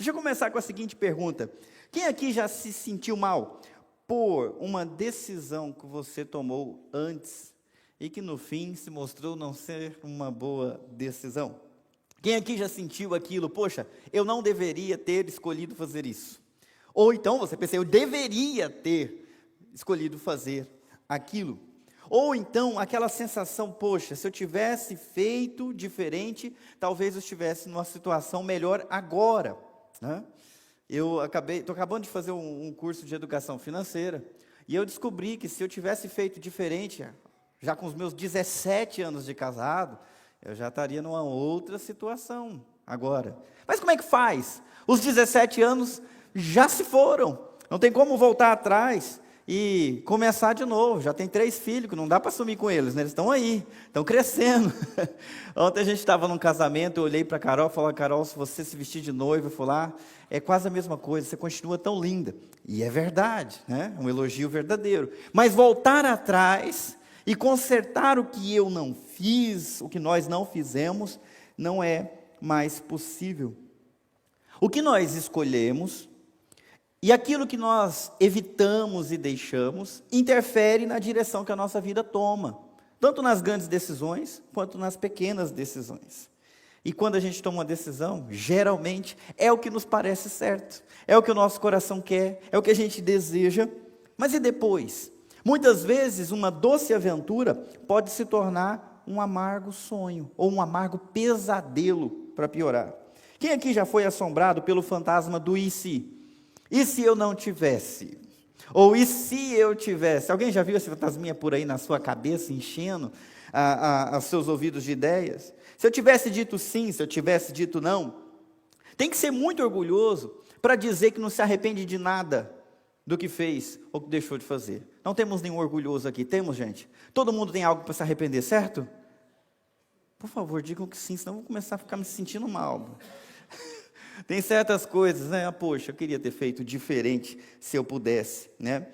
Deixa eu começar com a seguinte pergunta: quem aqui já se sentiu mal por uma decisão que você tomou antes e que no fim se mostrou não ser uma boa decisão? Quem aqui já sentiu aquilo? Poxa, eu não deveria ter escolhido fazer isso. Ou então você pensa, eu deveria ter escolhido fazer aquilo. Ou então aquela sensação, poxa, se eu tivesse feito diferente, talvez eu estivesse numa situação melhor agora, né? Estou acabando de fazer um curso de educação financeira, e eu descobri que se eu tivesse feito diferente, já com os meus 17 anos de casado, eu já estaria numa outra situação agora. Mas como é que faz? Os 17 anos já se foram, não tem como voltar atrás e começar de novo. Já tem 3 filhos, que não dá para sumir com eles, né? Eles estão aí, estão crescendo. Ontem a gente estava num casamento, eu olhei para a Carol e falei, Carol, se você se vestir de noiva, eu falei, é quase a mesma coisa, você continua tão linda. E é verdade, né? Um elogio verdadeiro. Mas voltar atrás e consertar o que eu não fiz, o que nós não fizemos, não é mais possível. O que nós escolhemos e aquilo que nós evitamos e deixamos interfere na direção que a nossa vida toma, tanto nas grandes decisões quanto nas pequenas decisões. E quando a gente toma uma decisão, geralmente é o que nos parece certo, é o que o nosso coração quer, é o que a gente deseja. Mas e depois? Muitas vezes uma doce aventura pode se tornar um amargo sonho, ou um amargo pesadelo, para piorar. Quem aqui já foi assombrado pelo fantasma do e se? E se eu não tivesse? Ou e se eu tivesse? Alguém já viu esse fantasminha por aí na sua cabeça, enchendo os seus ouvidos de ideias? Se eu tivesse dito sim, se eu tivesse dito não, tem que ser muito orgulhoso para dizer que não se arrepende de nada do que fez ou que deixou de fazer. Não temos nenhum orgulhoso aqui, temos, gente? Todo mundo tem algo para se arrepender, certo? Por favor, digam que sim, senão eu vou começar a ficar me sentindo mal. Tem certas coisas, né? Poxa, eu queria ter feito diferente se eu pudesse, né?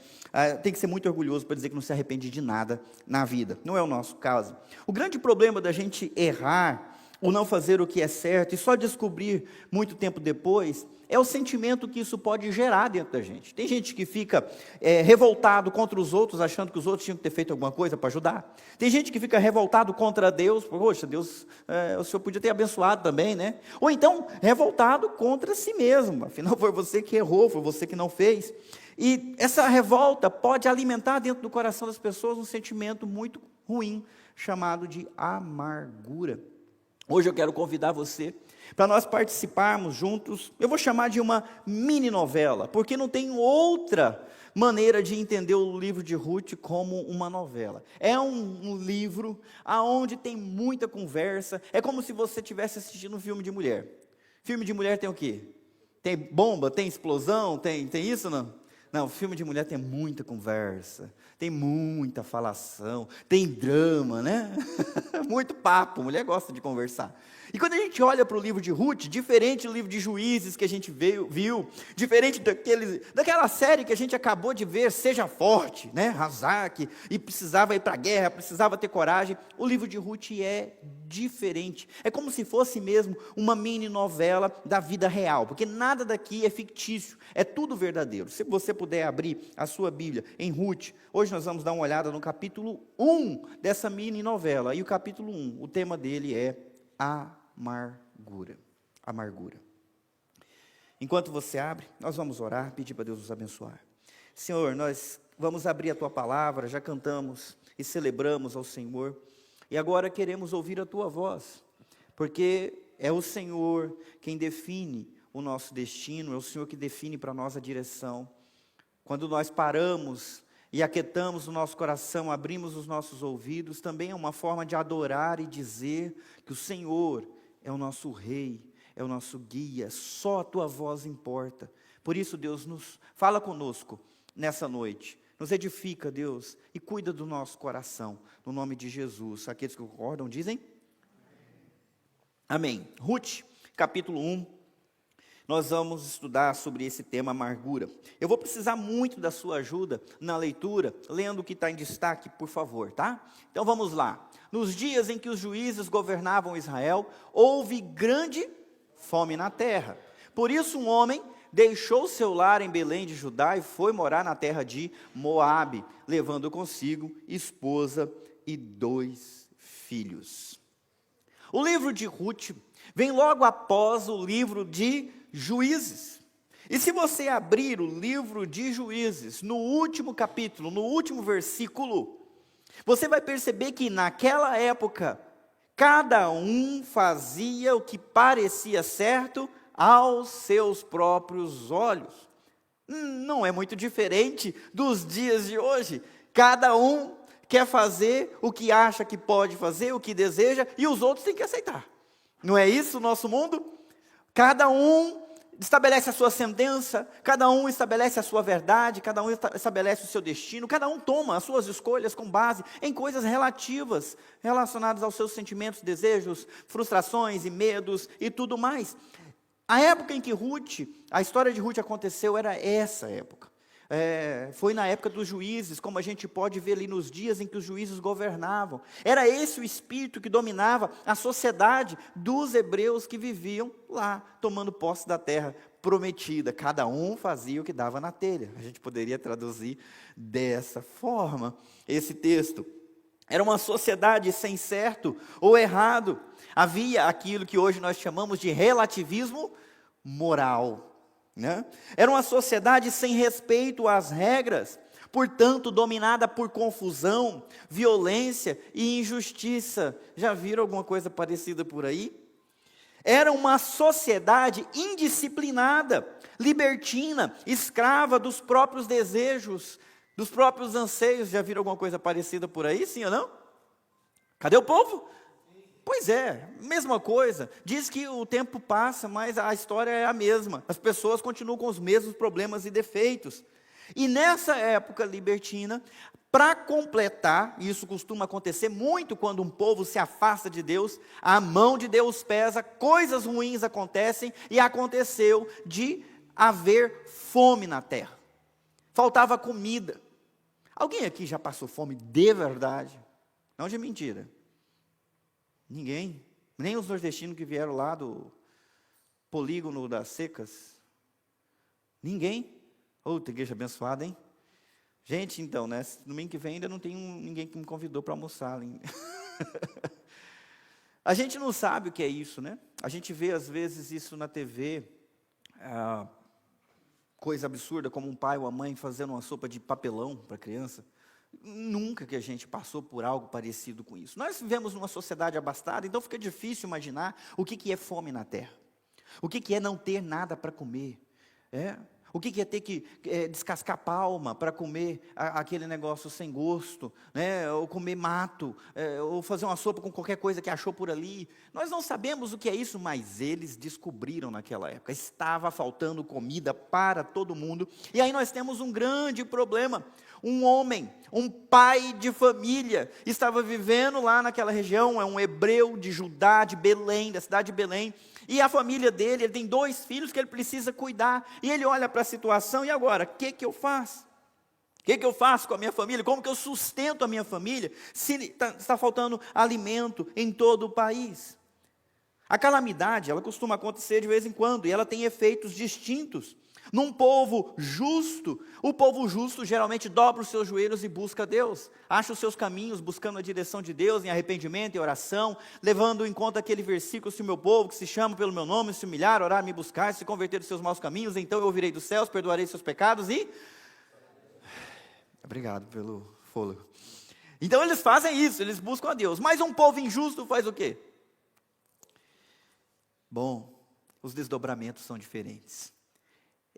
Tem que ser muito orgulhoso para dizer que não se arrepende de nada na vida. Não é o nosso caso. O grande problema da gente errar, ou não fazer o que é certo, e só descobrir muito tempo depois, é o sentimento que isso pode gerar dentro da gente. Tem gente que fica revoltado contra os outros, achando que os outros tinham que ter feito alguma coisa para ajudar. Tem gente que fica revoltado contra Deus, poxa, Deus, o Senhor podia ter abençoado também, né? Ou então, revoltado contra si mesmo, afinal foi você que errou, foi você que não fez. E essa revolta pode alimentar dentro do coração das pessoas um sentimento muito ruim, chamado de amargura. Hoje eu quero convidar você para nós participarmos juntos, eu vou chamar de uma mini novela, porque não tem outra maneira de entender o livro de Ruth como uma novela. É um livro onde tem muita conversa, é como se você estivesse assistindo um filme de mulher. Filme de mulher tem o quê? Tem bomba, tem explosão, tem isso não? Não, filme de mulher tem muita conversa, tem muita falação, tem drama, né? Muito papo, mulher gosta de conversar. E quando a gente olha para o livro de Ruth, diferente do livro de Juízes que a gente viu, diferente daquela série que a gente acabou de ver, Seja Forte, né? Razak, e precisava ir para a guerra, precisava ter coragem, o livro de Ruth é diferente. É como se fosse mesmo uma mini novela da vida real, porque nada daqui é fictício, é tudo verdadeiro. Se você puder abrir a sua Bíblia em Ruth, hoje nós vamos dar uma olhada no capítulo 1 dessa mini novela, e o capítulo 1, o tema dele é amargura. Amargura. Enquanto você abre, nós vamos orar, pedir para Deus nos abençoar. Senhor, nós vamos abrir a Tua palavra, já cantamos e celebramos ao Senhor, e agora queremos ouvir a Tua voz, porque é o Senhor quem define o nosso destino, é o Senhor que define para nós a direção. Quando nós paramos e aquietamos o nosso coração, abrimos os nossos ouvidos, também é uma forma de adorar e dizer que o Senhor é o nosso Rei, é o nosso guia, só a Tua voz importa. Por isso, Deus, fala conosco nessa noite, nos edifica, Deus, e cuida do nosso coração, no nome de Jesus. Aqueles que concordam dizem? Amém. Ruth, capítulo 1. Nós vamos estudar sobre esse tema amargura. Eu vou precisar muito da sua ajuda na leitura, lendo o que está em destaque, por favor, tá? Então vamos lá. Nos dias em que os juízes governavam Israel, houve grande fome na terra. Por isso um homem deixou seu lar em Belém de Judá e foi morar na terra de Moabe, levando consigo esposa e 2 filhos. O livro de Ruth vem logo após o livro de Juízes. E se você abrir o livro de Juízes, no último capítulo, no último versículo, você vai perceber que naquela época, cada um fazia o que parecia certo aos seus próprios olhos. Não é muito diferente dos dias de hoje. Cada um quer fazer o que acha que pode fazer, o que deseja, e os outros têm que aceitar. Não é isso o nosso mundo? Cada um estabelece a sua sentença, cada um estabelece a sua verdade, cada um estabelece o seu destino, cada um toma as suas escolhas com base em coisas relativas, relacionadas aos seus sentimentos, desejos, frustrações e medos e tudo mais. A época em que a história de Ruth aconteceu era essa época. Foi na época dos juízes, como a gente pode ver ali nos dias em que os juízes governavam. Era esse o espírito que dominava a sociedade dos hebreus que viviam lá, tomando posse da terra prometida. Cada um fazia o que dava na telha. A gente poderia traduzir dessa forma esse texto. Era uma sociedade sem certo ou errado. Havia aquilo que hoje nós chamamos de relativismo moral. Era uma sociedade sem respeito às regras, portanto dominada por confusão, violência e injustiça. Já viram alguma coisa parecida por aí? Era uma sociedade indisciplinada, libertina, escrava dos próprios desejos, dos próprios anseios. Já viram alguma coisa parecida por aí, sim ou não? Cadê o povo? Pois é, mesma coisa. Diz que o tempo passa, mas a história é a mesma. As pessoas continuam com os mesmos problemas e defeitos. E nessa época libertina, para completar, e isso costuma acontecer muito quando um povo se afasta de Deus, a mão de Deus pesa, coisas ruins acontecem, e aconteceu de haver fome na terra. Faltava comida. Alguém aqui já passou fome de verdade? Não de mentira. Ninguém, nem os nordestinos que vieram lá do polígono das secas. Ninguém. Outra igreja abençoada, hein? Gente, então, domingo que vem ainda não tem ninguém que me convidou para almoçar. A gente não sabe o que é isso, né? A gente vê às vezes isso na TV, coisa absurda, como um pai ou a mãe fazendo uma sopa de papelão para a criança. Nunca que a gente passou por algo parecido com isso. Nós vivemos numa sociedade abastada, então fica difícil imaginar o que é fome na terra. O que é não ter nada para comer. O que é ter que descascar palma para comer aquele negócio sem gosto, né? Ou comer mato, ou fazer uma sopa com qualquer coisa que achou por ali. Nós não sabemos o que é isso, mas eles descobriram naquela época. Estava faltando comida para todo mundo. E aí nós temos um grande problema. Um homem, um pai de família, estava vivendo lá naquela região, é um hebreu de Judá, de Belém, da cidade de Belém, e a família dele, ele tem 2 filhos que ele precisa cuidar, e ele olha para a situação, e agora, o que eu faço? O que eu faço com a minha família? Como que eu sustento a minha família, se está faltando alimento em todo o país? A calamidade, ela costuma acontecer de vez em quando, e ela tem efeitos distintos. Num povo justo, o povo justo geralmente dobra os seus joelhos e busca Deus, acha os seus caminhos, buscando a direção de Deus em arrependimento e oração, levando em conta aquele versículo: se o meu povo, que se chama pelo meu nome, se humilhar, orar, me buscar, se converter dos seus maus caminhos, então eu ouvirei dos céus, perdoarei seus pecados e... Obrigado pelo fôlego. Então eles fazem isso, eles buscam a Deus. Mas um povo injusto faz o quê? Bom, os desdobramentos são diferentes.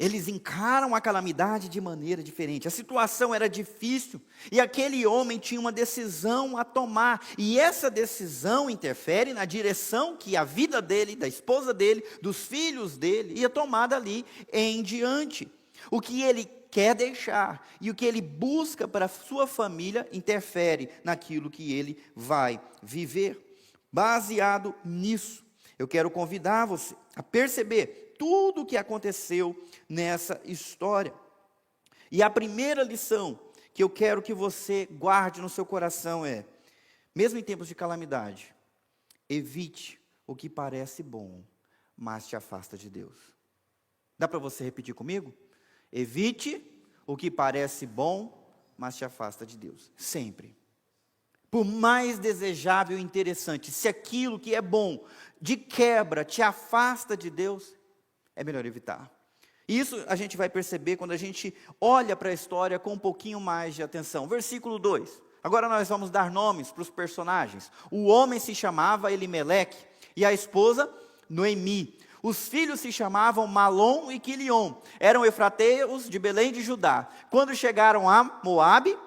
Eles encaram a calamidade de maneira diferente. A situação era difícil e aquele homem tinha uma decisão a tomar. E essa decisão interfere na direção que a vida dele, da esposa dele, dos filhos dele ia tomar dali em diante. O que ele quer deixar e o que ele busca para a sua família interfere naquilo que ele vai viver. Baseado nisso, eu quero convidar você a perceber tudo o que aconteceu nessa história. E a primeira lição que eu quero que você guarde no seu coração é: mesmo em tempos de calamidade, evite o que parece bom, mas te afasta de Deus. Dá para você repetir comigo? Evite o que parece bom, mas te afasta de Deus. Sempre. Por mais desejável e interessante, se aquilo que é bom, de quebra, te afasta de Deus, é melhor evitar. Isso a gente vai perceber quando a gente olha para a história com um pouquinho mais de atenção. Versículo 2. Agora nós vamos dar nomes para os personagens. O homem se chamava Elimeleque e a esposa Noemi. Os filhos se chamavam Malom e Quilion. Eram efrateus de Belém de Judá. Quando chegaram a Moabe,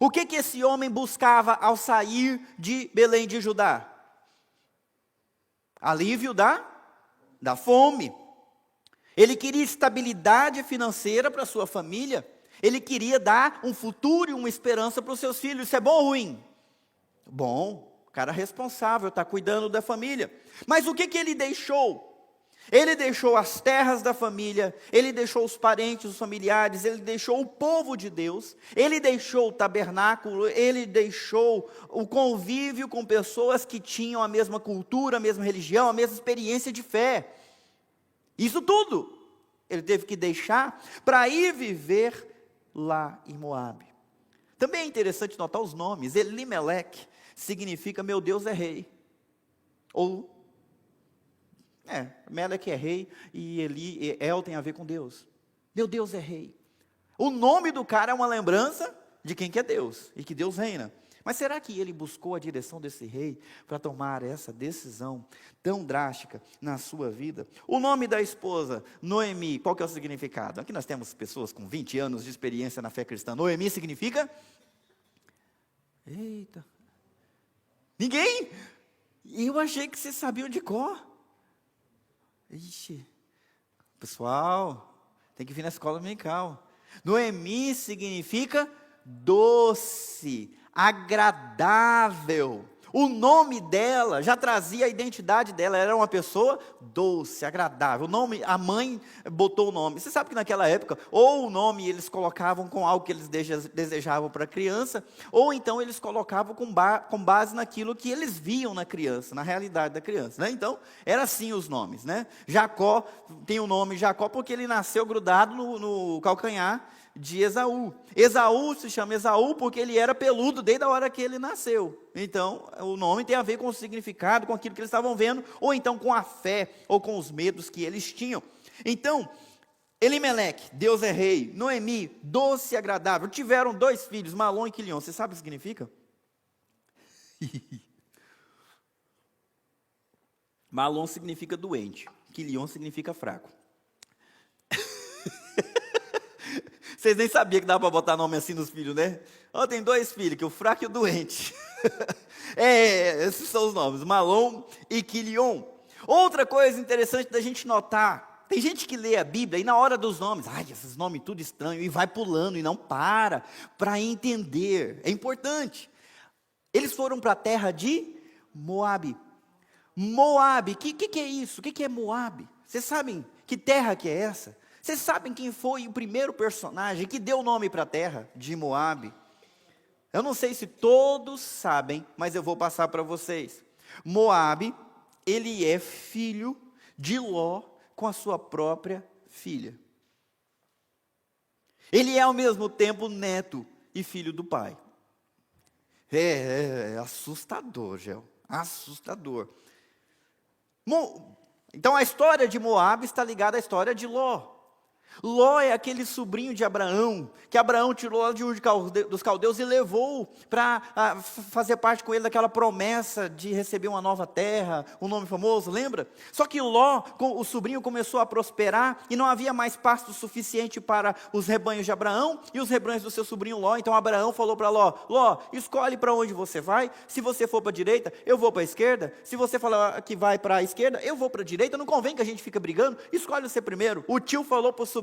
o que esse homem buscava ao sair de Belém de Judá? Alívio da fome. Ele queria estabilidade financeira para sua família. Ele queria dar um futuro e uma esperança para os seus filhos. Isso é bom ou ruim? Bom. O cara responsável, está cuidando da família. Mas o que ele deixou? Ele deixou as terras da família, ele deixou os parentes, os familiares, ele deixou o povo de Deus, ele deixou o tabernáculo, ele deixou o convívio com pessoas que tinham a mesma cultura, a mesma religião, a mesma experiência de fé. Isso tudo ele teve que deixar para ir viver lá em Moabe. Também é interessante notar os nomes. Elimeleque significa meu Deus é rei. Ou, Meleque é rei e El tem a ver com Deus. Meu Deus é rei. O nome do cara é uma lembrança de quem que é Deus e que Deus reina. Mas será que ele buscou a direção desse rei para tomar essa decisão tão drástica na sua vida? O nome da esposa, Noemi, qual que é o significado? Aqui nós temos pessoas com 20 anos de experiência na fé cristã. Noemi significa? Eita. Ninguém? Eu achei que vocês sabiam de cor. Ixi, pessoal, tem que vir na escola dominical. Noemi significa doce, agradável. O nome dela já trazia a identidade dela, ela era uma pessoa doce, agradável. O nome, a mãe botou o nome. Você sabe que naquela época, ou o nome eles colocavam com algo que eles desejavam para a criança, ou então eles colocavam com base naquilo que eles viam na criança, na realidade da criança, né? Então, era assim os nomes, né? Jacó tem o nome Jacó porque ele nasceu grudado no calcanhar de Esaú. Esaú se chama Esaú porque ele era peludo desde a hora que ele nasceu. Então, o nome tem a ver com o significado, com aquilo que eles estavam vendo, ou então com a fé, ou com os medos que eles tinham. Então, Elimeleque, Deus é rei. Noemi, doce e agradável. Tiveram 2 filhos, Malom e Quilion. Você sabe o que significa? Malom significa doente, Quilion significa fraco. Vocês nem sabiam que dava para botar nome assim nos filhos, né? Tem 2 filhos, que o fraco e o doente. Esses são os nomes, Malom e Quilion. Outra coisa interessante da gente notar, tem gente que lê a Bíblia e na hora dos nomes, esses nomes tudo estranho, e vai pulando e não para entender. É importante. Eles foram para a terra de Moabe. Moabe, o que é isso? O que é Moabe? Vocês sabem que terra que é essa? Vocês sabem quem foi o primeiro personagem que deu o nome para a terra de Moabe? Eu não sei se todos sabem, mas eu vou passar para vocês. Moabe, ele é filho de Ló com a sua própria filha. Ele é ao mesmo tempo neto e filho do pai. É assustador, Gel, assustador. Então a história de Moabe está ligada à história de Ló. Ló é aquele sobrinho de Abraão, que Abraão tirou lá de Ur dos Caldeus e levou para fazer parte com ele daquela promessa de receber uma nova terra, um nome famoso, lembra? Só que Ló, o sobrinho, começou a prosperar e não havia mais pasto suficiente para os rebanhos de Abraão e os rebanhos do seu sobrinho Ló. Então Abraão falou para Ló: Ló, escolhe para onde você vai. Se você for para a direita, eu vou para a esquerda. Se você falar que vai para a esquerda, eu vou para a direita. Não convém que a gente fique brigando. Escolhe você primeiro. O tio falou para o sobrinho.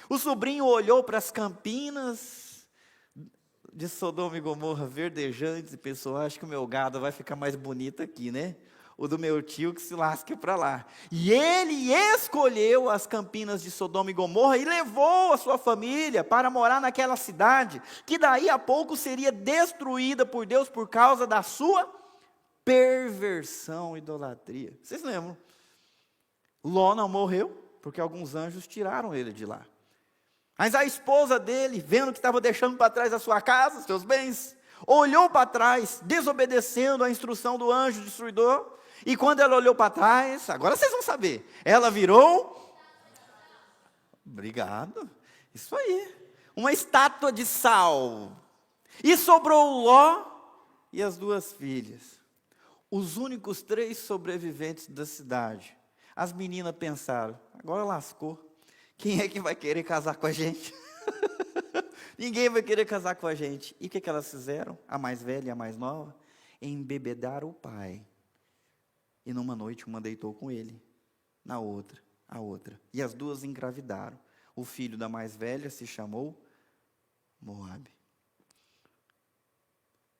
O sobrinho olhou para as campinas de Sodoma e Gomorra verdejantes e pensou: acho que o meu gado vai ficar mais bonito aqui, né? O do meu tio que se lasque para lá. E ele escolheu as campinas de Sodoma e Gomorra e levou a sua família para morar naquela cidade, que daí a pouco seria destruída por Deus por causa da sua perversão e idolatria. Vocês lembram? Ló não morreu, porque alguns anjos tiraram ele de lá. Mas a esposa dele, vendo que estava deixando para trás a sua casa, os seus bens, olhou para trás, desobedecendo a instrução do anjo destruidor, e quando ela olhou para trás, agora vocês vão saber, ela virou, obrigado, isso aí, uma estátua de sal, e sobrou Ló e as duas filhas, os únicos 3 sobreviventes da cidade. As meninas pensaram, agora lascou, quem é que vai querer casar com a gente? Ninguém vai querer casar com a gente. E o que elas fizeram? A mais velha e a mais nova? Embebedaram o pai. E numa noite uma deitou com ele, na outra, a outra. E as duas engravidaram. O filho da mais velha se chamou Moabe.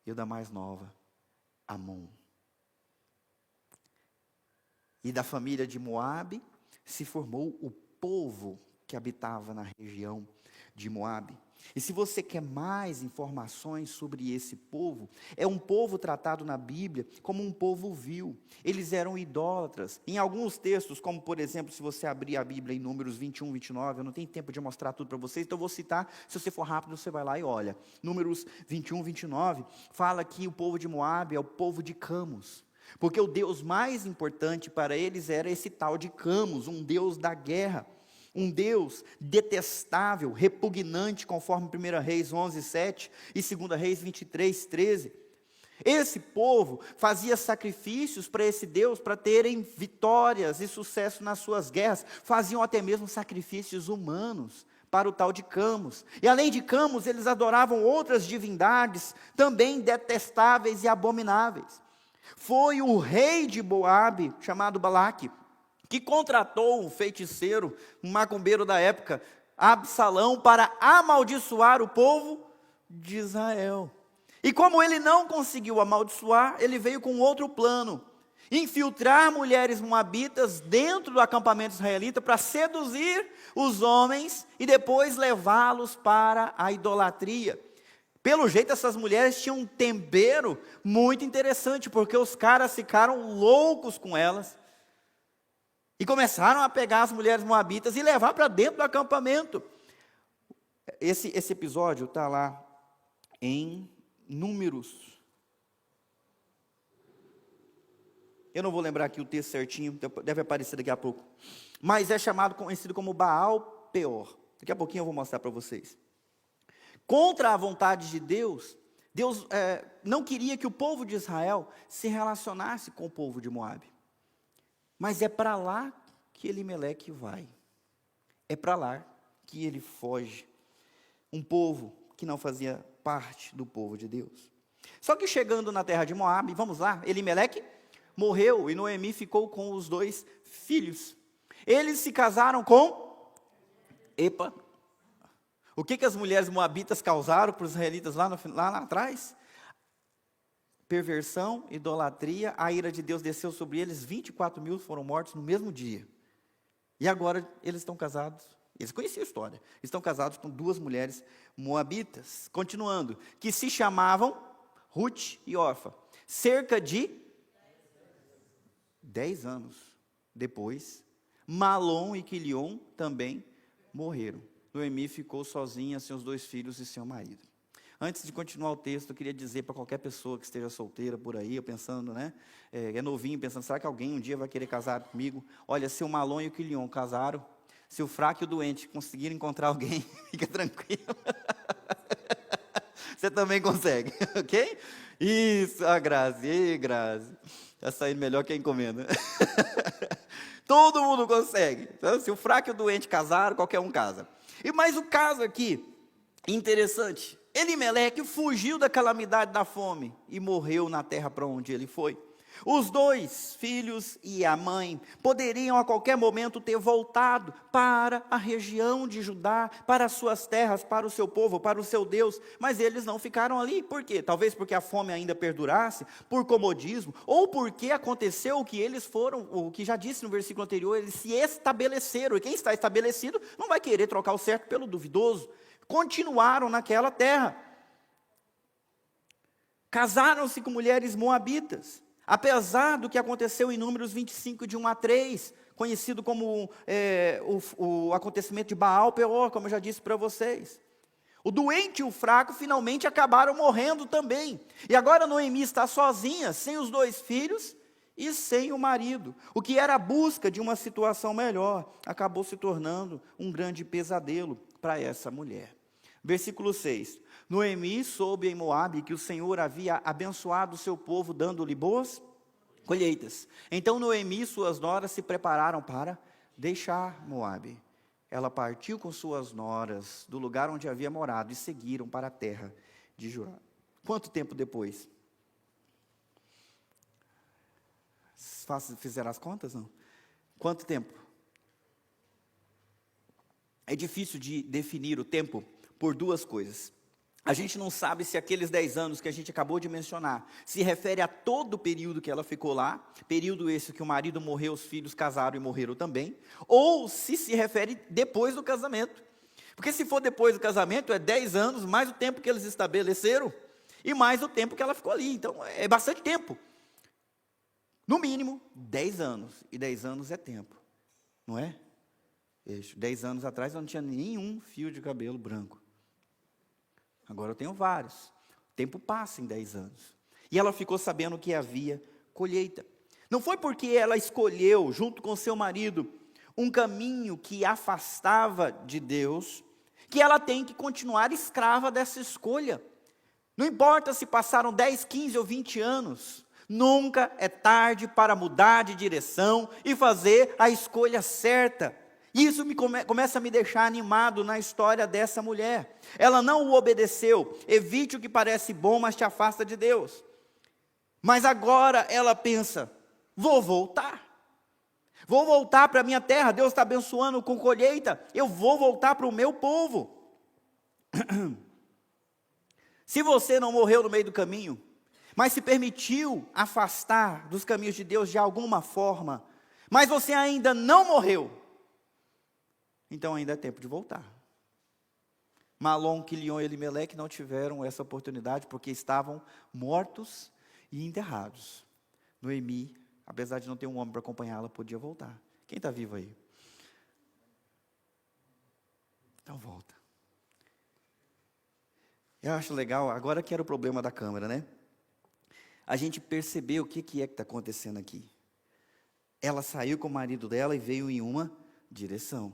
E o da mais nova, Amon. E da família de Moabe se formou o povo que habitava na região de Moabe. E se você quer mais informações sobre esse povo, é um povo tratado na Bíblia como um povo vil. Eles eram idólatras. Em alguns textos, como por exemplo, se você abrir a Bíblia em Números 21, 29, eu não tenho tempo de mostrar tudo para vocês, então eu vou citar, se você for rápido, você vai lá e olha. Números 21, 29, fala que o povo de Moabe é o povo de Camus. Porque o Deus mais importante para eles era esse tal de Camus, um Deus da guerra. Um Deus detestável, repugnante, conforme 1 Reis 11, 7 e 2 Reis 23, 13. Esse povo fazia sacrifícios para esse Deus, para terem vitórias e sucesso nas suas guerras. Faziam até mesmo sacrifícios humanos para o tal de Camus. E além de Camus, eles adoravam outras divindades, também detestáveis e abomináveis. Foi o rei de Moabe, chamado Balaque, que contratou um feiticeiro, um macumbeiro da época, Absalão, para amaldiçoar o povo de Israel. E como ele não conseguiu amaldiçoar, ele veio com outro plano: infiltrar mulheres moabitas dentro do acampamento israelita para seduzir os homens e depois levá-los para a idolatria. Pelo jeito, essas mulheres tinham um tempero muito interessante, porque os caras ficaram loucos com elas. E começaram a pegar as mulheres moabitas e levar para dentro do acampamento. Esse episódio está lá em Números. Eu não vou lembrar aqui o texto certinho, deve aparecer daqui a pouco. Mas é conhecido como Baal Peor. Daqui a pouquinho eu vou mostrar para vocês. Contra a vontade de Deus, Deus não queria que o povo de Israel se relacionasse com o povo de Moabe. Mas é para lá que Elimeleque vai. É para lá que ele foge. Um povo que não fazia parte do povo de Deus. Só que chegando na terra de Moabe, vamos lá, Elimeleque morreu e Noemi ficou com os 2 filhos. Eles se casaram com... Epa! O que as mulheres moabitas causaram para os israelitas lá atrás? Perversão, idolatria, a ira de Deus desceu sobre eles, 24.000 foram mortos no mesmo dia. E agora eles estão casados, eles conheciam a história, estão casados com 2 mulheres moabitas. Continuando, que se chamavam Ruth e Orfa. Cerca de 10 anos depois, Malom e Quilion também morreram. Noemi ficou sozinha, seus 2 filhos e seu marido. Antes de continuar o texto, eu queria dizer para qualquer pessoa que esteja solteira por aí, eu pensando, né, é novinho, pensando, será que alguém um dia vai querer casar comigo? Olha, se o Malom e o Quilion casaram, se o fraco e o doente conseguirem encontrar alguém, fica tranquilo. Você também consegue, ok? Isso, a Grazi, Grazi. Está saindo melhor que a encomenda. Todo mundo consegue. Então, se o fraco e o doente casaram, qualquer um casa. E mais um caso aqui, interessante. Elimeleque fugiu da calamidade da fome e morreu na terra para onde ele foi. Os 2 filhos e a mãe poderiam a qualquer momento ter voltado para a região de Judá, para as suas terras, para o seu povo, para o seu Deus, mas eles não ficaram ali. Por quê? Talvez porque a fome ainda perdurasse, por comodismo, ou porque aconteceu o que eles foram, o que já disse no versículo anterior, eles se estabeleceram, e quem está estabelecido não vai querer trocar o certo pelo duvidoso. Continuaram naquela terra. Casaram-se com mulheres moabitas. Apesar do que aconteceu em Números 25, de 1 a 3, conhecido como o acontecimento de Baal Peor, como eu já disse para vocês. O doente e o fraco finalmente acabaram morrendo também. E agora Noemi está sozinha, sem os 2 filhos e sem o marido. O que era a busca de uma situação melhor, acabou se tornando um grande pesadelo para essa mulher. Versículo 6. Noemi soube em Moabe que o Senhor havia abençoado o seu povo, dando-lhe boas colheitas. Então Noemi e suas noras se prepararam para deixar Moabe. Ela partiu com suas noras do lugar onde havia morado e seguiram para a terra de Judá. Quanto tempo depois? Fizeram as contas, não? Quanto tempo? É difícil de definir o tempo por 2 coisas. A gente não sabe se aqueles 10 anos que a gente acabou de mencionar se refere a todo o período que ela ficou lá, período esse que o marido morreu, os filhos casaram e morreram também, ou se refere depois do casamento. Porque se for depois do casamento, é 10 anos, mais o tempo que eles estabeleceram, e mais o tempo que ela ficou ali. Então, é bastante tempo. No mínimo, 10 anos. E 10 anos é tempo, não é? 10 anos atrás eu não tinha nenhum fio de cabelo branco. Agora eu tenho vários. O tempo passa em 10 anos. E ela ficou sabendo que havia colheita. Não foi porque ela escolheu, junto com seu marido, um caminho que afastava de Deus, que ela tem que continuar escrava dessa escolha. Não importa se passaram 10, 15 ou 20 anos, nunca é tarde para mudar de direção e fazer a escolha certa. Isso começa a me deixar animado na história dessa mulher. Ela não o obedeceu. Evite o que parece bom, mas te afasta de Deus. Mas agora ela pensa, vou voltar. Vou voltar para a minha terra, Deus está abençoando com colheita, eu vou voltar para o meu povo. Se você não morreu no meio do caminho, mas se permitiu afastar dos caminhos de Deus de alguma forma, mas você ainda não morreu, então ainda é tempo de voltar. Malom, Quilion e Elimeleque não tiveram essa oportunidade porque estavam mortos e enterrados. Noemi, apesar de não ter um homem para acompanhá-la, podia voltar. Quem está vivo aí? Então volta. Eu acho legal, agora que era o problema da câmera, né? A gente percebeu o que é que está acontecendo aqui. Ela saiu com o marido dela e veio em uma direção.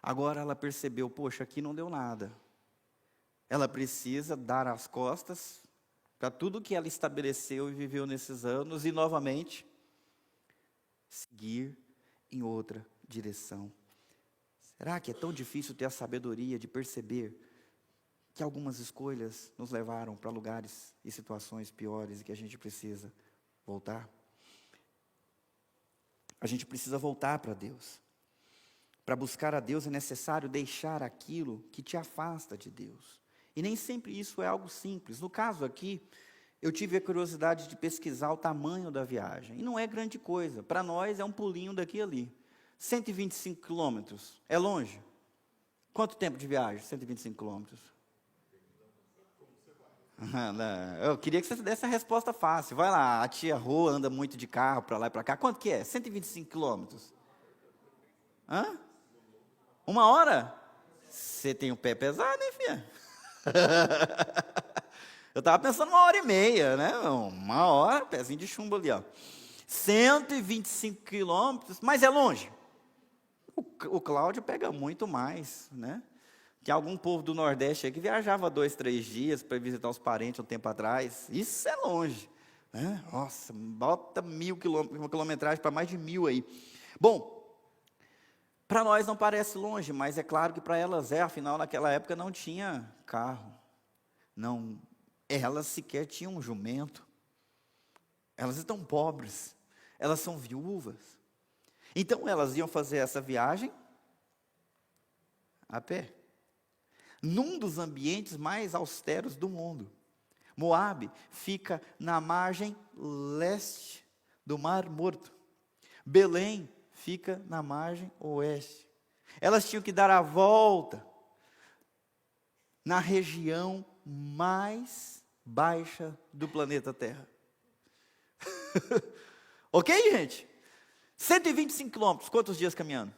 Agora ela percebeu, poxa, aqui não deu nada. Ela precisa dar as costas para tudo que ela estabeleceu e viveu nesses anos e novamente seguir em outra direção. Será que é tão difícil ter a sabedoria de perceber que algumas escolhas nos levaram para lugares e situações piores e que a gente precisa voltar? A gente precisa voltar para Deus. Para buscar a Deus é necessário deixar aquilo que te afasta de Deus. E nem sempre isso é algo simples. No caso aqui, eu tive a curiosidade de pesquisar o tamanho da viagem. E não é grande coisa. Para nós é um pulinho daqui e ali. 125 quilômetros. É longe? Quanto tempo de viagem? 125 quilômetros. Eu queria que você desse a resposta fácil. Vai lá, a tia Rô anda muito de carro para lá e para cá. Quanto que é? 125 quilômetros. Hã? 1 hora? Você tem o pé pesado, hein, filha? Eu estava pensando 1h30, né? 1 hora, pezinho de chumbo ali, ó. 125 quilômetros, mas é longe. O Cláudio pega muito mais, né? Tinha algum povo do Nordeste aí que viajava 2, 3 dias para visitar os parentes um tempo atrás. Isso é longe, né? Nossa, bota 1.000 quilômetros, uma quilometragem para mais de 1.000 aí. Bom, para nós não parece longe, mas é claro que para elas é, afinal naquela época não tinha carro. Não, elas sequer tinham um jumento. Elas estão pobres, elas são viúvas. Então elas iam fazer essa viagem a pé. Num dos ambientes mais austeros do mundo. Moabe fica na margem leste do Mar Morto. Belém fica na margem oeste. Elas tinham que dar a volta na região mais baixa do planeta Terra. Ok, gente? 125 quilômetros, quantos dias caminhando?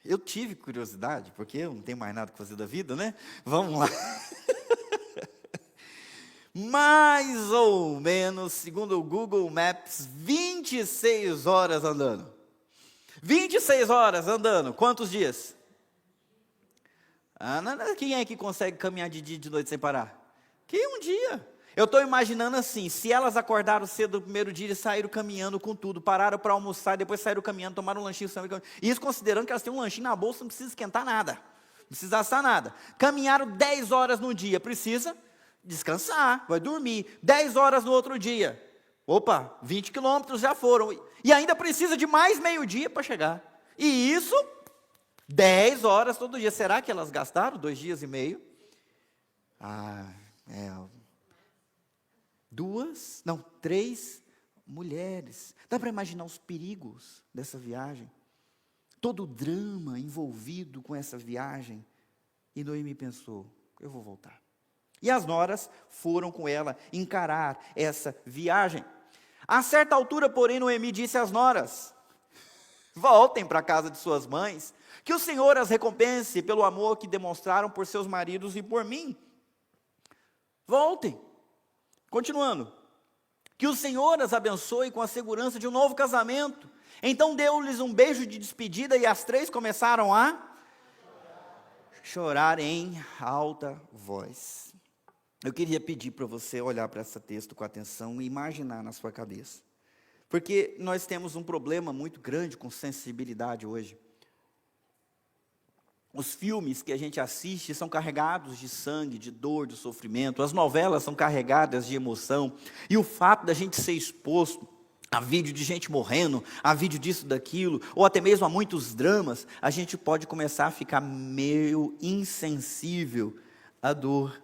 Eu tive curiosidade, porque eu não tenho mais nada que fazer da vida, né? Vamos lá. Mais ou menos, segundo o Google Maps, 26 horas andando. 26 horas andando, quantos dias? Quem é que consegue caminhar de dia e de noite sem parar? Que um dia. Eu estou imaginando assim, se elas acordaram cedo no primeiro dia e saíram caminhando com tudo, pararam para almoçar, e depois saíram caminhando, tomaram um lanchinho, isso considerando que elas têm um lanchinho na bolsa, não precisa esquentar nada, não precisa assar nada. Caminharam 10 horas no dia, precisa descansar, vai dormir. 10 horas no outro dia, opa, 20 quilômetros já foram, e ainda precisa de mais meio-dia para chegar. E isso, 10 horas todo dia. Será que elas gastaram 2 dias e meio? Três mulheres. Dá para imaginar os perigos dessa viagem? Todo o drama envolvido com essa viagem. E Noemi pensou, eu vou voltar. E as noras foram com ela encarar essa viagem. A certa altura, porém, Noemi disse às noras, voltem para a casa de suas mães, que o Senhor as recompense pelo amor que demonstraram por seus maridos e por mim. Voltem. Continuando. Que o Senhor as abençoe com a segurança de um novo casamento. Então deu-lhes um beijo de despedida e as 3 começaram a chorar em alta voz. Eu queria pedir para você olhar para esse texto com atenção e imaginar na sua cabeça. Porque nós temos um problema muito grande com sensibilidade hoje. Os filmes que a gente assiste são carregados de sangue, de dor, de sofrimento. As novelas são carregadas de emoção. E o fato da gente ser exposto a vídeo de gente morrendo, a vídeo disso, daquilo, ou até mesmo a muitos dramas, a gente pode começar a ficar meio insensível à dor.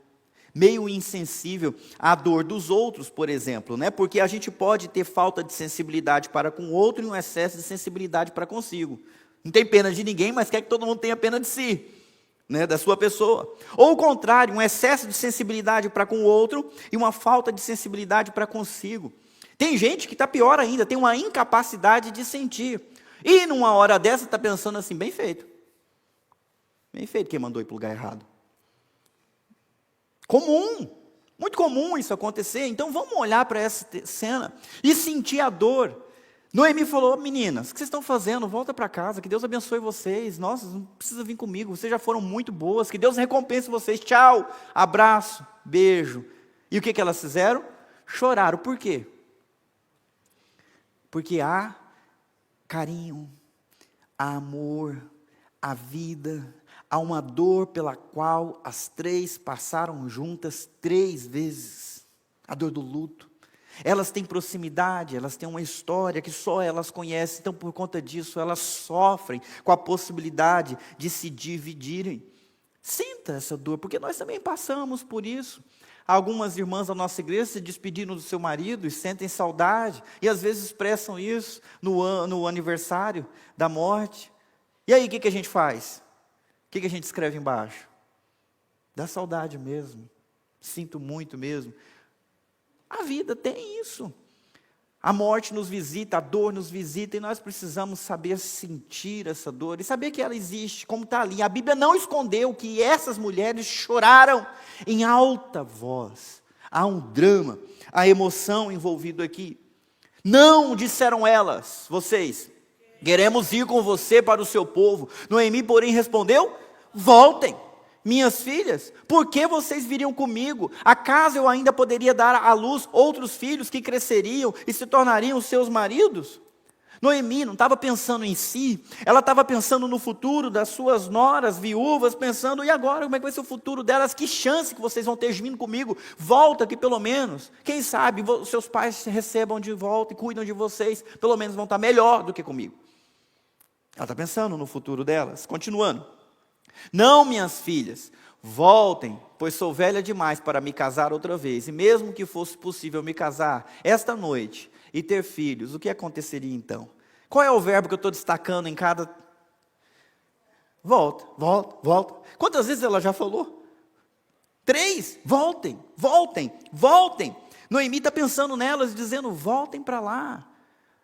Meio insensível à dor dos outros, por exemplo, né? Porque a gente pode ter falta de sensibilidade para com o outro e um excesso de sensibilidade para consigo. Não tem pena de ninguém, mas quer que todo mundo tenha pena de si, né, da sua pessoa. Ou o contrário, um excesso de sensibilidade para com o outro e uma falta de sensibilidade para consigo. Tem gente que está pior ainda, tem uma incapacidade de sentir. E numa hora dessa está pensando assim, bem feito. Bem feito quem mandou ir para o lugar errado. Comum, muito comum isso acontecer. Então vamos olhar para essa cena e sentir a dor. Noemi falou, meninas, o que vocês estão fazendo? Volta para casa, que Deus abençoe vocês. Nossa, não precisa vir comigo, vocês já foram muito boas. Que Deus recompense vocês. Tchau, abraço, beijo. E o que elas fizeram? Choraram. Por quê? Porque há carinho, há amor, há vida, há uma dor pela qual as 3 passaram juntas 3 vezes. A dor do luto. Elas têm proximidade, elas têm uma história que só elas conhecem, então por conta disso elas sofrem com a possibilidade de se dividirem. Sinta essa dor, porque nós também passamos por isso. Algumas irmãs da nossa igreja se despediram do seu marido e sentem saudade, e às vezes expressam isso no aniversário da morte. E aí o que a gente faz? O que a gente escreve embaixo? Dá saudade mesmo, sinto muito mesmo. A vida tem isso. A morte nos visita, a dor nos visita, e nós precisamos saber sentir essa dor, e saber que ela existe, como está ali. A Bíblia não escondeu que essas mulheres choraram em alta voz. Há um drama, há emoção envolvido aqui. Não, disseram elas, vocês, queremos ir com você para o seu povo. Noemi, porém, respondeu, voltem. Minhas filhas, por que vocês viriam comigo? Acaso eu ainda poderia dar à luz outros filhos que cresceriam e se tornariam seus maridos? Noemi não estava pensando em si, ela estava pensando no futuro das suas noras viúvas, pensando, e agora, como é que vai ser o futuro delas? Que chance que vocês vão ter vindo comigo? Volta que pelo menos, quem sabe, seus pais se recebam de volta e cuidam de vocês, pelo menos vão estar melhor do que comigo. Ela está pensando no futuro delas, continuando. Não, minhas filhas, voltem, pois sou velha demais para me casar outra vez. E mesmo que fosse possível me casar esta noite e ter filhos, o que aconteceria então? Qual é o verbo que eu estou destacando em cada... Volta, volta, volta. Quantas vezes ela já falou? 3, voltem, voltem, voltem. Noemi está pensando nelas, dizendo, voltem para lá.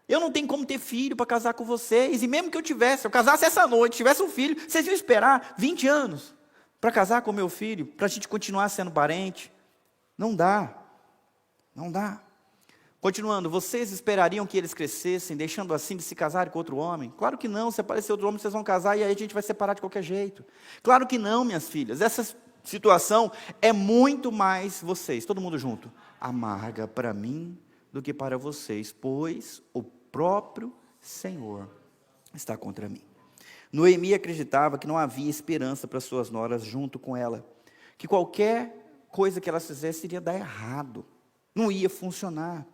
Eu não tenho como ter filho para casar com vocês. E mesmo que eu tivesse, eu casasse essa noite, tivesse um filho, vocês iam esperar 20 anos para casar com meu filho, para a gente continuar sendo parente? Não dá. Não dá. Continuando, vocês esperariam que eles crescessem, deixando assim de se casarem com outro homem? Claro que não, se aparecer outro homem, vocês vão casar e aí a gente vai separar de qualquer jeito. Claro que não, minhas filhas. Essa situação é muito mais vocês, todo mundo junto, amarga para mim do que para vocês, pois o próprio Senhor está contra mim. Noemi acreditava que não havia esperança para suas noras junto com ela, que qualquer coisa que elas fizessem iria dar errado, não ia funcionar.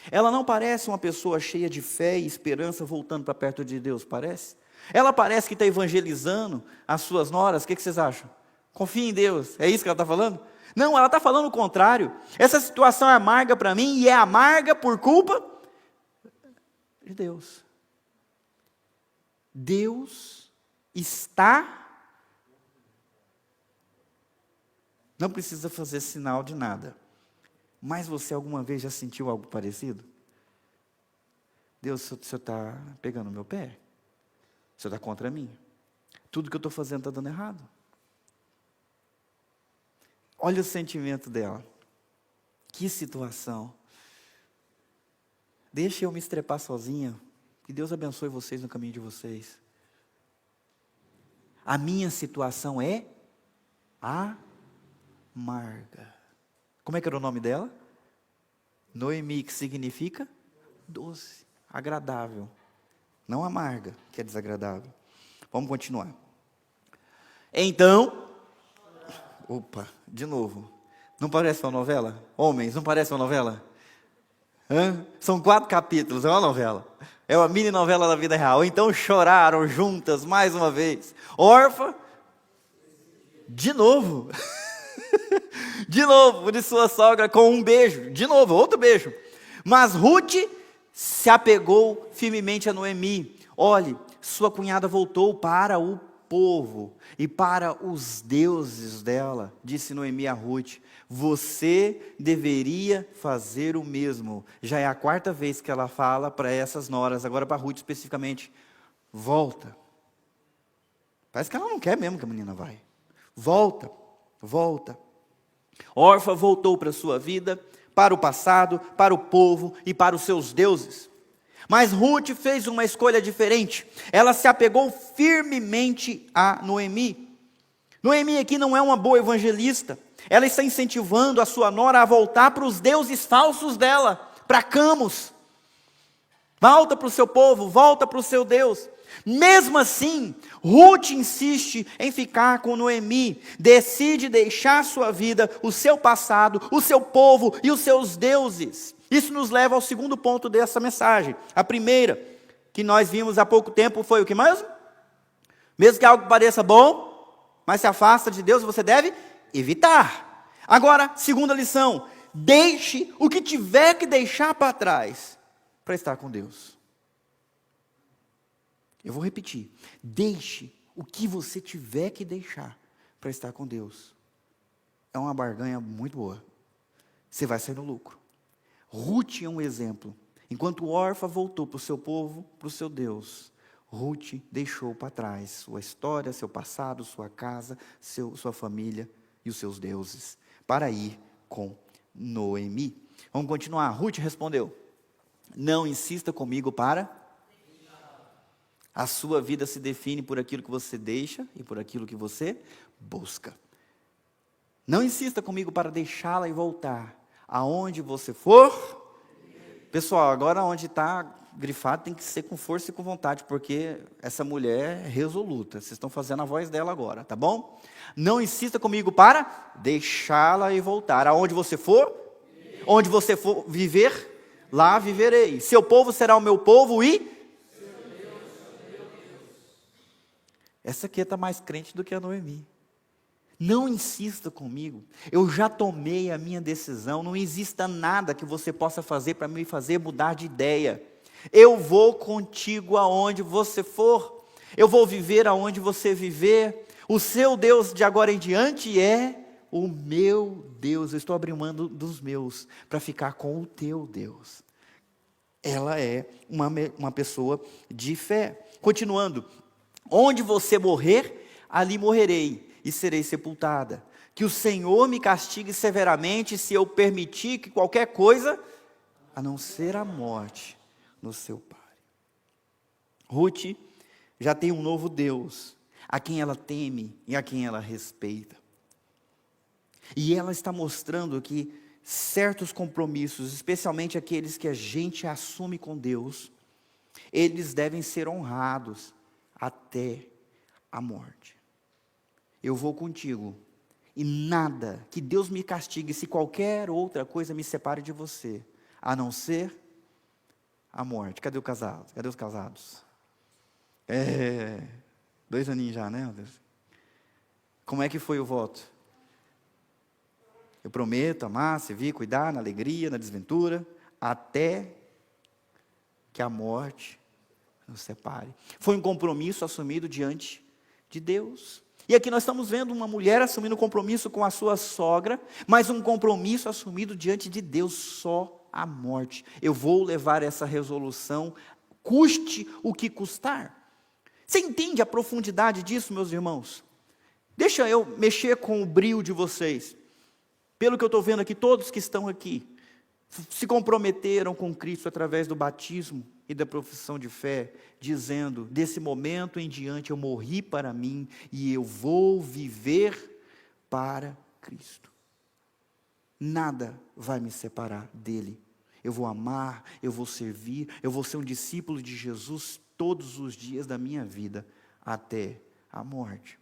Ela não parece uma pessoa cheia de fé e esperança voltando para perto de Deus, parece? Ela parece que está evangelizando as suas noras. O que vocês acham? Confia em Deus, é isso que ela está falando? Não, ela está falando o contrário. Essa situação é amarga para mim e é amarga por culpa de Deus. Deus está, não precisa fazer sinal de nada. Mas você alguma vez já sentiu algo parecido? Deus, o Senhor está pegando o meu pé? O Senhor está contra mim? Tudo que eu estou fazendo está dando errado? Olha o sentimento dela. Que situação. Deixa eu me estrepar sozinha. Que Deus abençoe vocês no caminho de vocês. A minha situação é amarga. Como é que era o nome dela? Noemi, que significa doce, agradável. Não amarga, que é desagradável. Vamos continuar. Então, de novo. Não parece uma novela? Homens, não parece uma novela? São 4 capítulos, é uma novela. É uma mini novela da vida real. Então choraram juntas mais uma vez. Órfã, de novo. De novo, de sua sogra com um beijo. De novo, outro beijo. Mas Ruth se apegou firmemente a Noemi. Olhe, sua cunhada voltou para o povo e para os deuses dela. Disse Noemi a Ruth: você deveria fazer o mesmo. Já é a 4ª vez que ela fala para essas noras, agora para Ruth especificamente. Volta. Parece que ela não quer mesmo que a menina vai. Volta, volta. Orfa voltou para a sua vida, para o passado, para o povo e para os seus deuses. Mas Ruth fez uma escolha diferente. Ela se apegou firmemente a Noemi. Noemi aqui não é uma boa evangelista. Ela está incentivando a sua nora a voltar para os deuses falsos dela, para Camus. Volta para o seu povo, volta para o seu Deus. Mesmo assim, Ruth insiste em ficar com Noemi, decide deixar sua vida, o seu passado, o seu povo e os seus deuses. Isso nos leva ao segundo ponto dessa mensagem. A primeira, que nós vimos há pouco tempo, foi o que mesmo? Mesmo que algo pareça bom, mas se afasta de Deus, você deve evitar. Agora, segunda lição, deixe o que tiver que deixar para trás, para estar com Deus. Eu vou repetir. Deixe o que você tiver que deixar para estar com Deus. É uma barganha muito boa. Você vai sair no lucro. Ruth é um exemplo. Enquanto Orfa voltou para o seu povo, para o seu Deus, Ruth deixou para trás sua história, seu passado, sua casa, sua família e os seus deuses, para ir com Noemi. Vamos continuar. Ruth respondeu: não insista comigo para... A sua vida se define por aquilo que você deixa e por aquilo que você busca. Não insista comigo para deixá-la e voltar. Aonde você for... Pessoal, agora onde está grifado tem que ser com força e com vontade, porque essa mulher é resoluta. Vocês estão fazendo a voz dela agora, tá bom? Não insista comigo para deixá-la e voltar. Aonde você for, onde você for viver, lá viverei. Seu povo será o meu povo e... Essa aqui está mais crente do que a Noemi. Não insista comigo. Eu já tomei a minha decisão. Não exista nada que você possa fazer para me fazer mudar de ideia. Eu vou contigo aonde você for. Eu vou viver aonde você viver. O seu Deus de agora em diante é o meu Deus. Eu estou abrindo mão dos meus para ficar com o teu Deus. Ela é uma pessoa de fé. Continuando, onde você morrer, ali morrerei e serei sepultada. Que o Senhor me castigue severamente se eu permitir que qualquer coisa, a não ser a morte, nos separe. Ruth já tem um novo Deus, a quem ela teme e a quem ela respeita. E ela está mostrando que certos compromissos, especialmente aqueles que a gente assume com Deus, eles devem ser honrados até a morte. Eu vou contigo, e nada, que Deus me castigue se qualquer outra coisa me separe de você, a não ser a morte. Cadê o casado? Cadê os casados? 2 aninhos já, né, Deus? Como é que foi o voto? Eu prometo amar, servir, cuidar, na alegria, na desventura, até que a morte nos separe. Foi um compromisso assumido diante de Deus. E aqui nós estamos vendo uma mulher assumindo um compromisso com a sua sogra, mas um compromisso assumido diante de Deus, só a morte. Eu vou levar essa resolução, custe o que custar. Você entende a profundidade disso, meus irmãos? Deixa eu mexer com o brio de vocês. Pelo que eu estou vendo aqui, todos que estão aqui se comprometeram com Cristo através do batismo e da profissão de fé, dizendo: desse momento em diante eu morri para mim e eu vou viver para Cristo. Nada vai me separar dele. Eu vou amar, eu vou servir, eu vou ser um discípulo de Jesus todos os dias da minha vida, até a morte.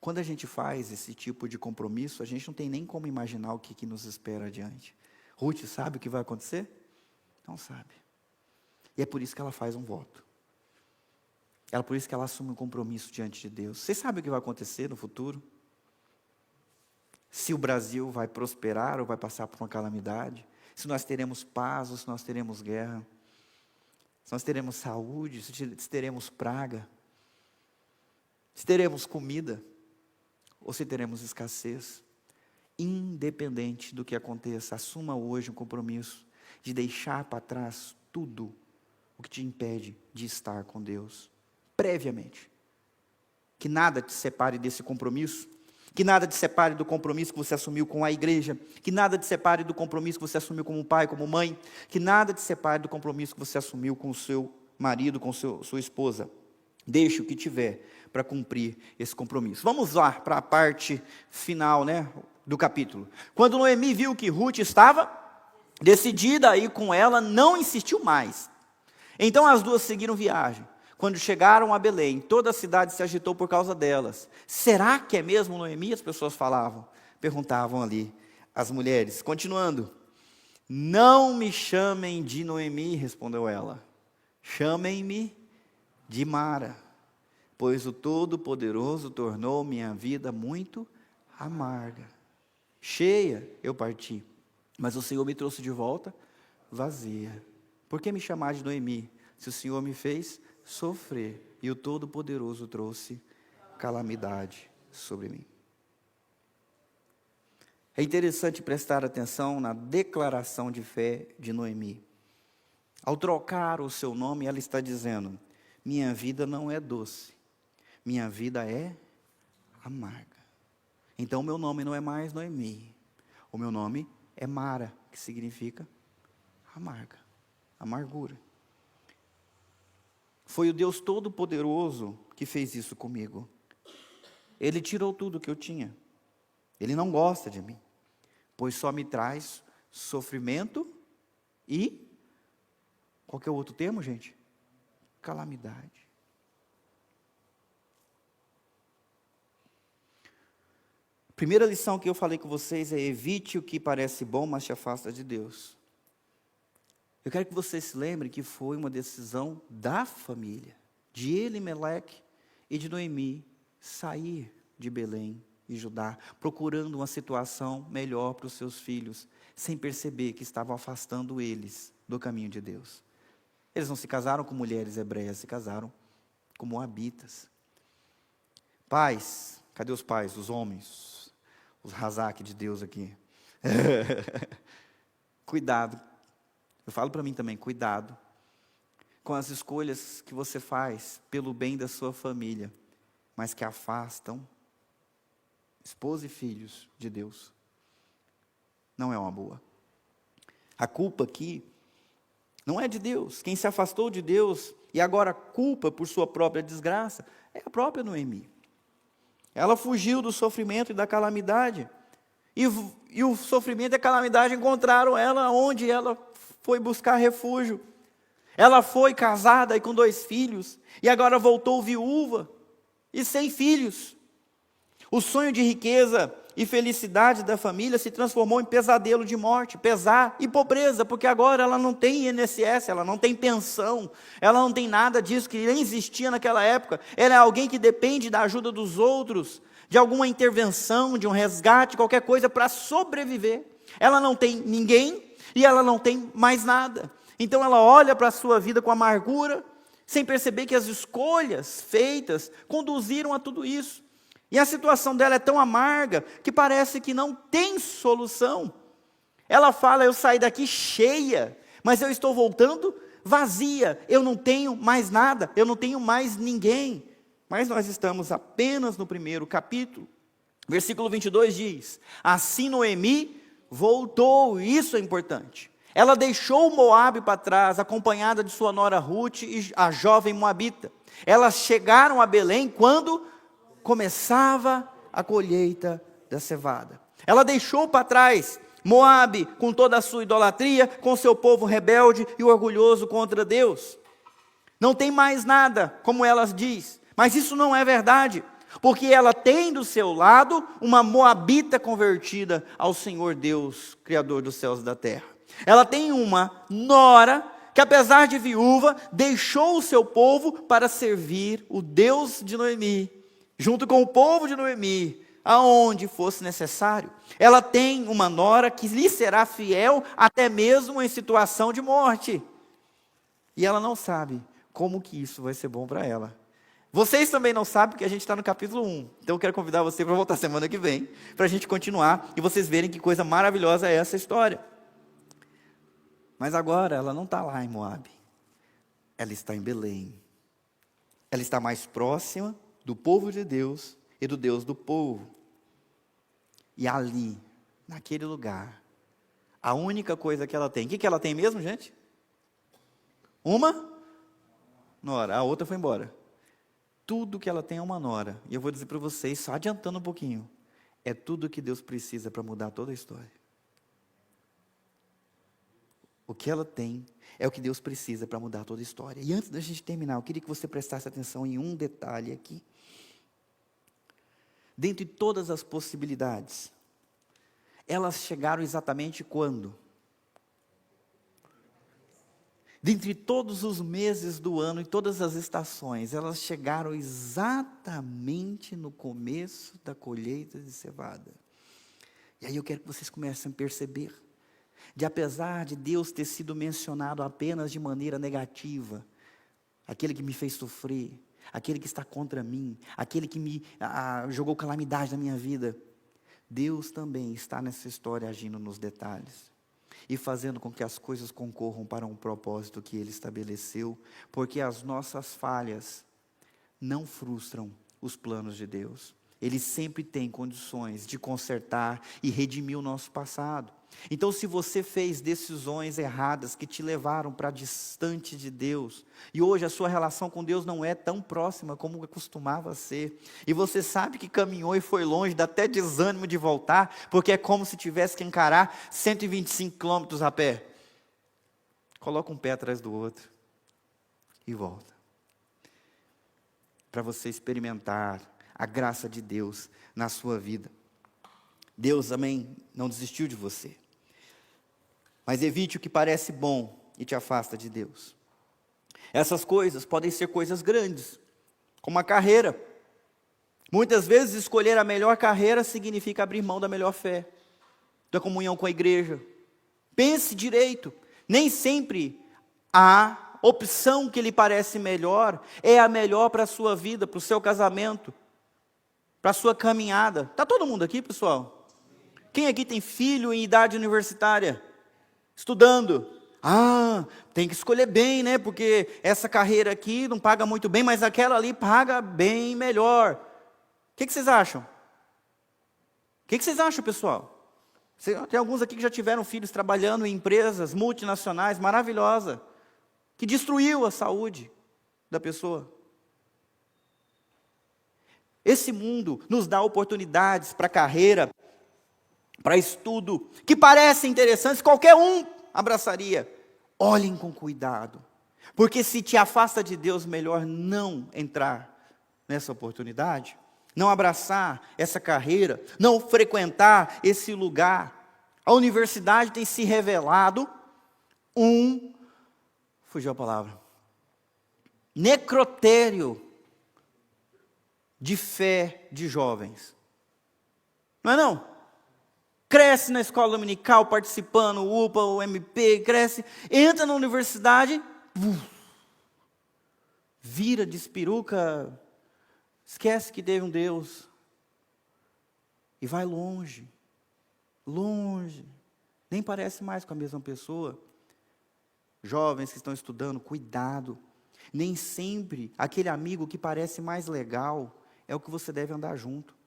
Quando a gente faz esse tipo de compromisso, a gente não tem nem como imaginar o que nos espera adiante. Ruth sabe o que vai acontecer? Não sabe. E é por isso que ela faz um voto. É por isso que ela assume um compromisso diante de Deus. Você sabe o que vai acontecer no futuro? Se o Brasil vai prosperar ou vai passar por uma calamidade? Se nós teremos paz ou se nós teremos guerra? Se nós teremos saúde, se teremos praga? Se teremos comida? Ou se teremos escassez? Independente do que aconteça, assuma hoje um compromisso de deixar para trás tudo o que te impede de estar com Deus, previamente. Que nada te separe desse compromisso, que nada te separe do compromisso que você assumiu com a igreja, que nada te separe do compromisso que você assumiu como pai, como mãe, que nada te separe do compromisso que você assumiu com o seu marido, com sua esposa. Deixe o que tiver para cumprir esse compromisso. Vamos lá para a parte final, do capítulo. Quando Noemi viu que Ruth estava decidida a ir com ela, não insistiu mais. Então as duas seguiram viagem. Quando chegaram a Belém, toda a cidade se agitou por causa delas. Será que é mesmo Noemi? As pessoas perguntavam ali as mulheres. Continuando. Não me chamem de Noemi, respondeu ela. Chamem-me de Mara, pois o Todo-Poderoso tornou minha vida muito amarga. Cheia eu parti, mas o Senhor me trouxe de volta vazia. Por que me chamar de Noemi, se o Senhor me fez sofrer e o Todo-Poderoso trouxe calamidade sobre mim? É interessante prestar atenção na declaração de fé de Noemi. Ao trocar o seu nome, ela está dizendo: minha vida não é doce, minha vida é amarga. Então o meu nome não é mais Noemi, o meu nome é Mara, que significa amarga, amargura. Foi o Deus Todo-Poderoso que fez isso comigo. Ele tirou tudo que eu tinha. Ele não gosta de mim, pois só me traz sofrimento e, qual que é o outro termo, gente? Calamidade. Primeira lição que eu falei com vocês é: evite o que parece bom, mas te afasta de Deus. Eu quero que vocês se lembrem que foi uma decisão da família, de Elimeleque e de Noemi, sair de Belém e Judá, procurando uma situação melhor para os seus filhos, sem perceber que estavam afastando eles do caminho de Deus. Eles não se casaram com mulheres hebreias, se casaram com moabitas. Pais, cadê os pais, os homens? Os Razak de Deus aqui. Cuidado. Eu falo para mim também, cuidado com as escolhas que você faz pelo bem da sua família, mas que afastam esposa e filhos de Deus. Não é uma boa. A culpa aqui não é de Deus. Quem se afastou de Deus e agora culpa por sua própria desgraça é a própria Noemi. Ela fugiu do sofrimento e da calamidade. E o sofrimento e a calamidade encontraram ela onde ela foi buscar refúgio. Ela foi casada e com 2 filhos, e agora voltou viúva e sem filhos. O sonho de riqueza e felicidade da família se transformou em pesadelo de morte, pesar e pobreza, porque agora ela não tem INSS, ela não tem pensão, ela não tem nada disso que nem existia naquela época. Ela é alguém que depende da ajuda dos outros, de alguma intervenção, de um resgate, qualquer coisa para sobreviver. Ela não tem ninguém e ela não tem mais nada. Então ela olha para a sua vida com amargura, sem perceber que as escolhas feitas conduziram a tudo isso. E a situação dela é tão amarga que parece que não tem solução. Ela fala, eu saí daqui cheia, mas eu estou voltando vazia. Eu não tenho mais nada, eu não tenho mais ninguém. Mas nós estamos apenas no primeiro capítulo. Versículo 22 diz, assim Noemi voltou, isso é importante. Ela deixou Moabe para trás, acompanhada de sua nora Ruth e a jovem moabita. Elas chegaram a Belém quando começava a colheita da cevada. Ela deixou para trás Moabe com toda a sua idolatria, com seu povo rebelde e orgulhoso contra Deus. Não tem mais nada, como elas diz. Mas isso não é verdade, porque ela tem do seu lado uma moabita convertida ao Senhor Deus, Criador dos céus e da terra. Ela tem uma nora que, apesar de viúva, deixou o seu povo para servir o Deus de Noemi, junto com o povo de Noemi, aonde fosse necessário. Ela tem uma nora que lhe será fiel até mesmo em situação de morte. E ela não sabe como que isso vai ser bom para ela. Vocês também não sabem, porque a gente está no capítulo 1. Então eu quero convidar você para voltar semana que vem, para a gente continuar e vocês verem que coisa maravilhosa é essa história. Mas agora ela não está lá em Moabe. Ela está em Belém. Ela está mais próxima do povo de Deus e do Deus do povo. E ali, naquele lugar, a única coisa que ela tem. O que ela tem mesmo, gente? Uma nora. A outra foi embora. Tudo que ela tem é uma nora. E eu vou dizer para vocês, só adiantando um pouquinho, é tudo que Deus precisa para mudar toda a história. O que ela tem é o que Deus precisa para mudar toda a história. E antes da gente terminar, eu queria que você prestasse atenção em um detalhe aqui. Dentre todas as possibilidades, elas chegaram exatamente quando? Dentre todos os meses do ano e todas as estações, elas chegaram exatamente no começo da colheita de cevada. E aí eu quero que vocês comecem a perceber, de apesar de Deus ter sido mencionado apenas de maneira negativa, aquele que me fez sofrer, aquele que está contra mim, aquele que me jogou calamidade na minha vida, Deus também está nessa história agindo nos detalhes e fazendo com que as coisas concorram para um propósito que Ele estabeleceu, porque as nossas falhas não frustram os planos de Deus. Ele sempre tem condições de consertar e redimir o nosso passado. Então, se você fez decisões erradas que te levaram para distante de Deus, e hoje a sua relação com Deus não é tão próxima como costumava ser, e você sabe que caminhou e foi longe, dá até desânimo de voltar, porque é como se tivesse que encarar 125 quilômetros a pé. Coloca um pé atrás do outro e volta. Para você experimentar a graça de Deus na sua vida. Deus também não desistiu de você. Mas evite o que parece bom e te afasta de Deus. Essas coisas podem ser coisas grandes, como a carreira. Muitas vezes escolher a melhor carreira significa abrir mão da melhor fé, da comunhão com a igreja. Pense direito, nem sempre a opção que lhe parece melhor é a melhor para a sua vida, para o seu casamento, para a sua caminhada. Está todo mundo aqui, pessoal? Quem aqui tem filho em idade universitária? estudando. Ah, tem que escolher bem, né? Porque essa carreira aqui não paga muito bem, mas aquela ali paga bem melhor. O que vocês acham? O que vocês acham, pessoal? Tem alguns aqui que já tiveram filhos trabalhando em empresas multinacionais maravilhosas, que destruiu a saúde da pessoa. Esse mundo nos dá oportunidades para carreira, para estudo, que parecem interessantes, qualquer um abraçaria. Olhem com cuidado, porque se te afasta de Deus, melhor não entrar nessa oportunidade, não abraçar essa carreira, não frequentar esse lugar. A universidade tem se revelado fugiu a palavra, necrotério de fé de jovens. Não é não? Cresce na escola dominical, participando, o UPA, o MP, cresce, entra na universidade, vira de espiruca, esquece que teve um Deus, e vai longe, longe, nem parece mais com a mesma pessoa. Jovens que estão estudando, cuidado, nem sempre aquele amigo que parece mais legal é o que você deve andar junto.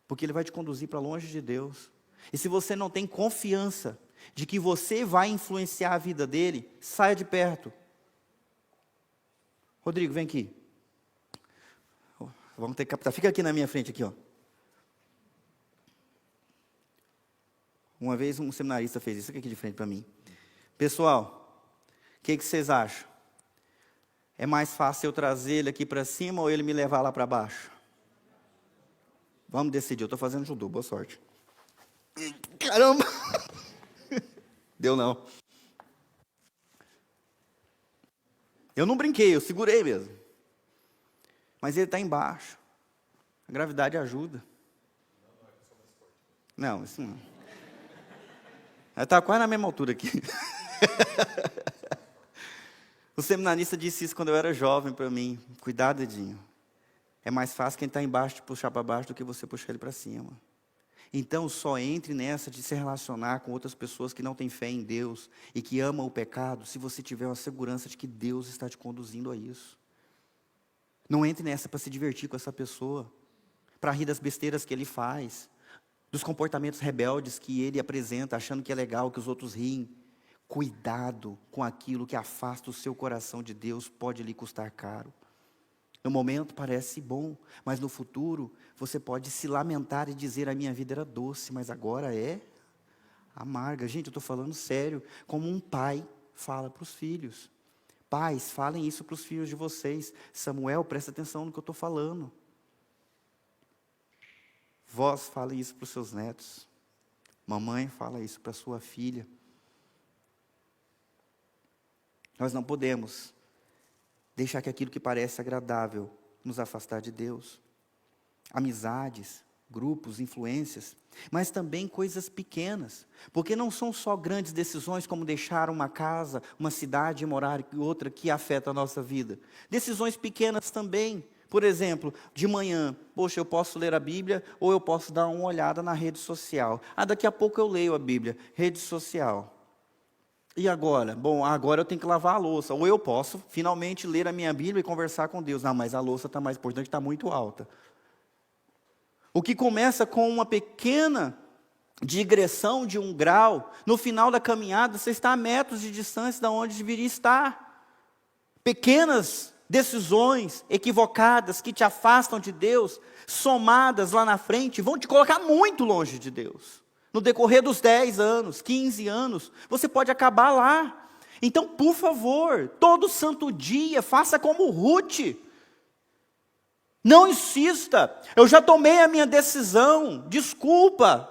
Porque ele vai te conduzir para longe de Deus. E se você não tem confiança de que você vai influenciar a vida dele, saia de perto. Rodrigo, vem aqui. Vamos ter que captar. Fica aqui na minha frente, aqui, ó. Uma vez um seminarista fez isso aqui de frente para mim. Pessoal, o que vocês acham? É mais fácil eu trazer ele aqui para cima ou ele me levar lá para baixo? Vamos decidir, eu estou fazendo judô, boa sorte. Caramba! Deu não. Eu não brinquei, eu segurei mesmo. Mas ele está embaixo. A gravidade ajuda. Não, isso não. Ela está quase na mesma altura aqui. O seminarista disse isso quando eu era jovem para mim. Cuidado, Edinho. É mais fácil quem está embaixo te puxar para baixo do que você puxar ele para cima. Então, só entre nessa de se relacionar com outras pessoas que não têm fé em Deus e que amam o pecado, se você tiver uma segurança de que Deus está te conduzindo a isso. Não entre nessa para se divertir com essa pessoa, para rir das besteiras que ele faz, dos comportamentos rebeldes que ele apresenta, achando que é legal, que os outros riem. Cuidado com aquilo que afasta o seu coração de Deus, pode lhe custar caro. No momento parece bom, mas no futuro você pode se lamentar e dizer: a minha vida era doce, mas agora é amarga. Gente, eu estou falando sério, como um pai fala para os filhos. Pais, falem isso para os filhos de vocês. Samuel, presta atenção no que eu estou falando. Vós, falem isso para os seus netos. Mamãe, fala isso para a sua filha. Nós não podemos deixar que aquilo que parece agradável nos afastar de Deus. Amizades, grupos, influências, mas também coisas pequenas. Porque não são só grandes decisões como deixar uma casa, uma cidade e morar em outra que afeta a nossa vida. Decisões pequenas também. Por exemplo, de manhã, poxa, eu posso ler a Bíblia ou eu posso dar uma olhada na rede social. Daqui a pouco eu leio a Bíblia, rede social. E agora? Bom, agora eu tenho que lavar a louça. Ou eu posso finalmente ler a minha Bíblia e conversar com Deus. Não, mas a louça está mais importante, está muito alta. O que começa com uma pequena digressão de 1 grau, no final da caminhada você está a metros de distância de onde deveria estar. Pequenas decisões equivocadas que te afastam de Deus, somadas lá na frente, vão te colocar muito longe de Deus. No decorrer dos 10 anos, 15 anos, você pode acabar lá. Então, por favor, todo santo dia, faça como Ruth. Não insista. Eu já tomei a minha decisão. Desculpa.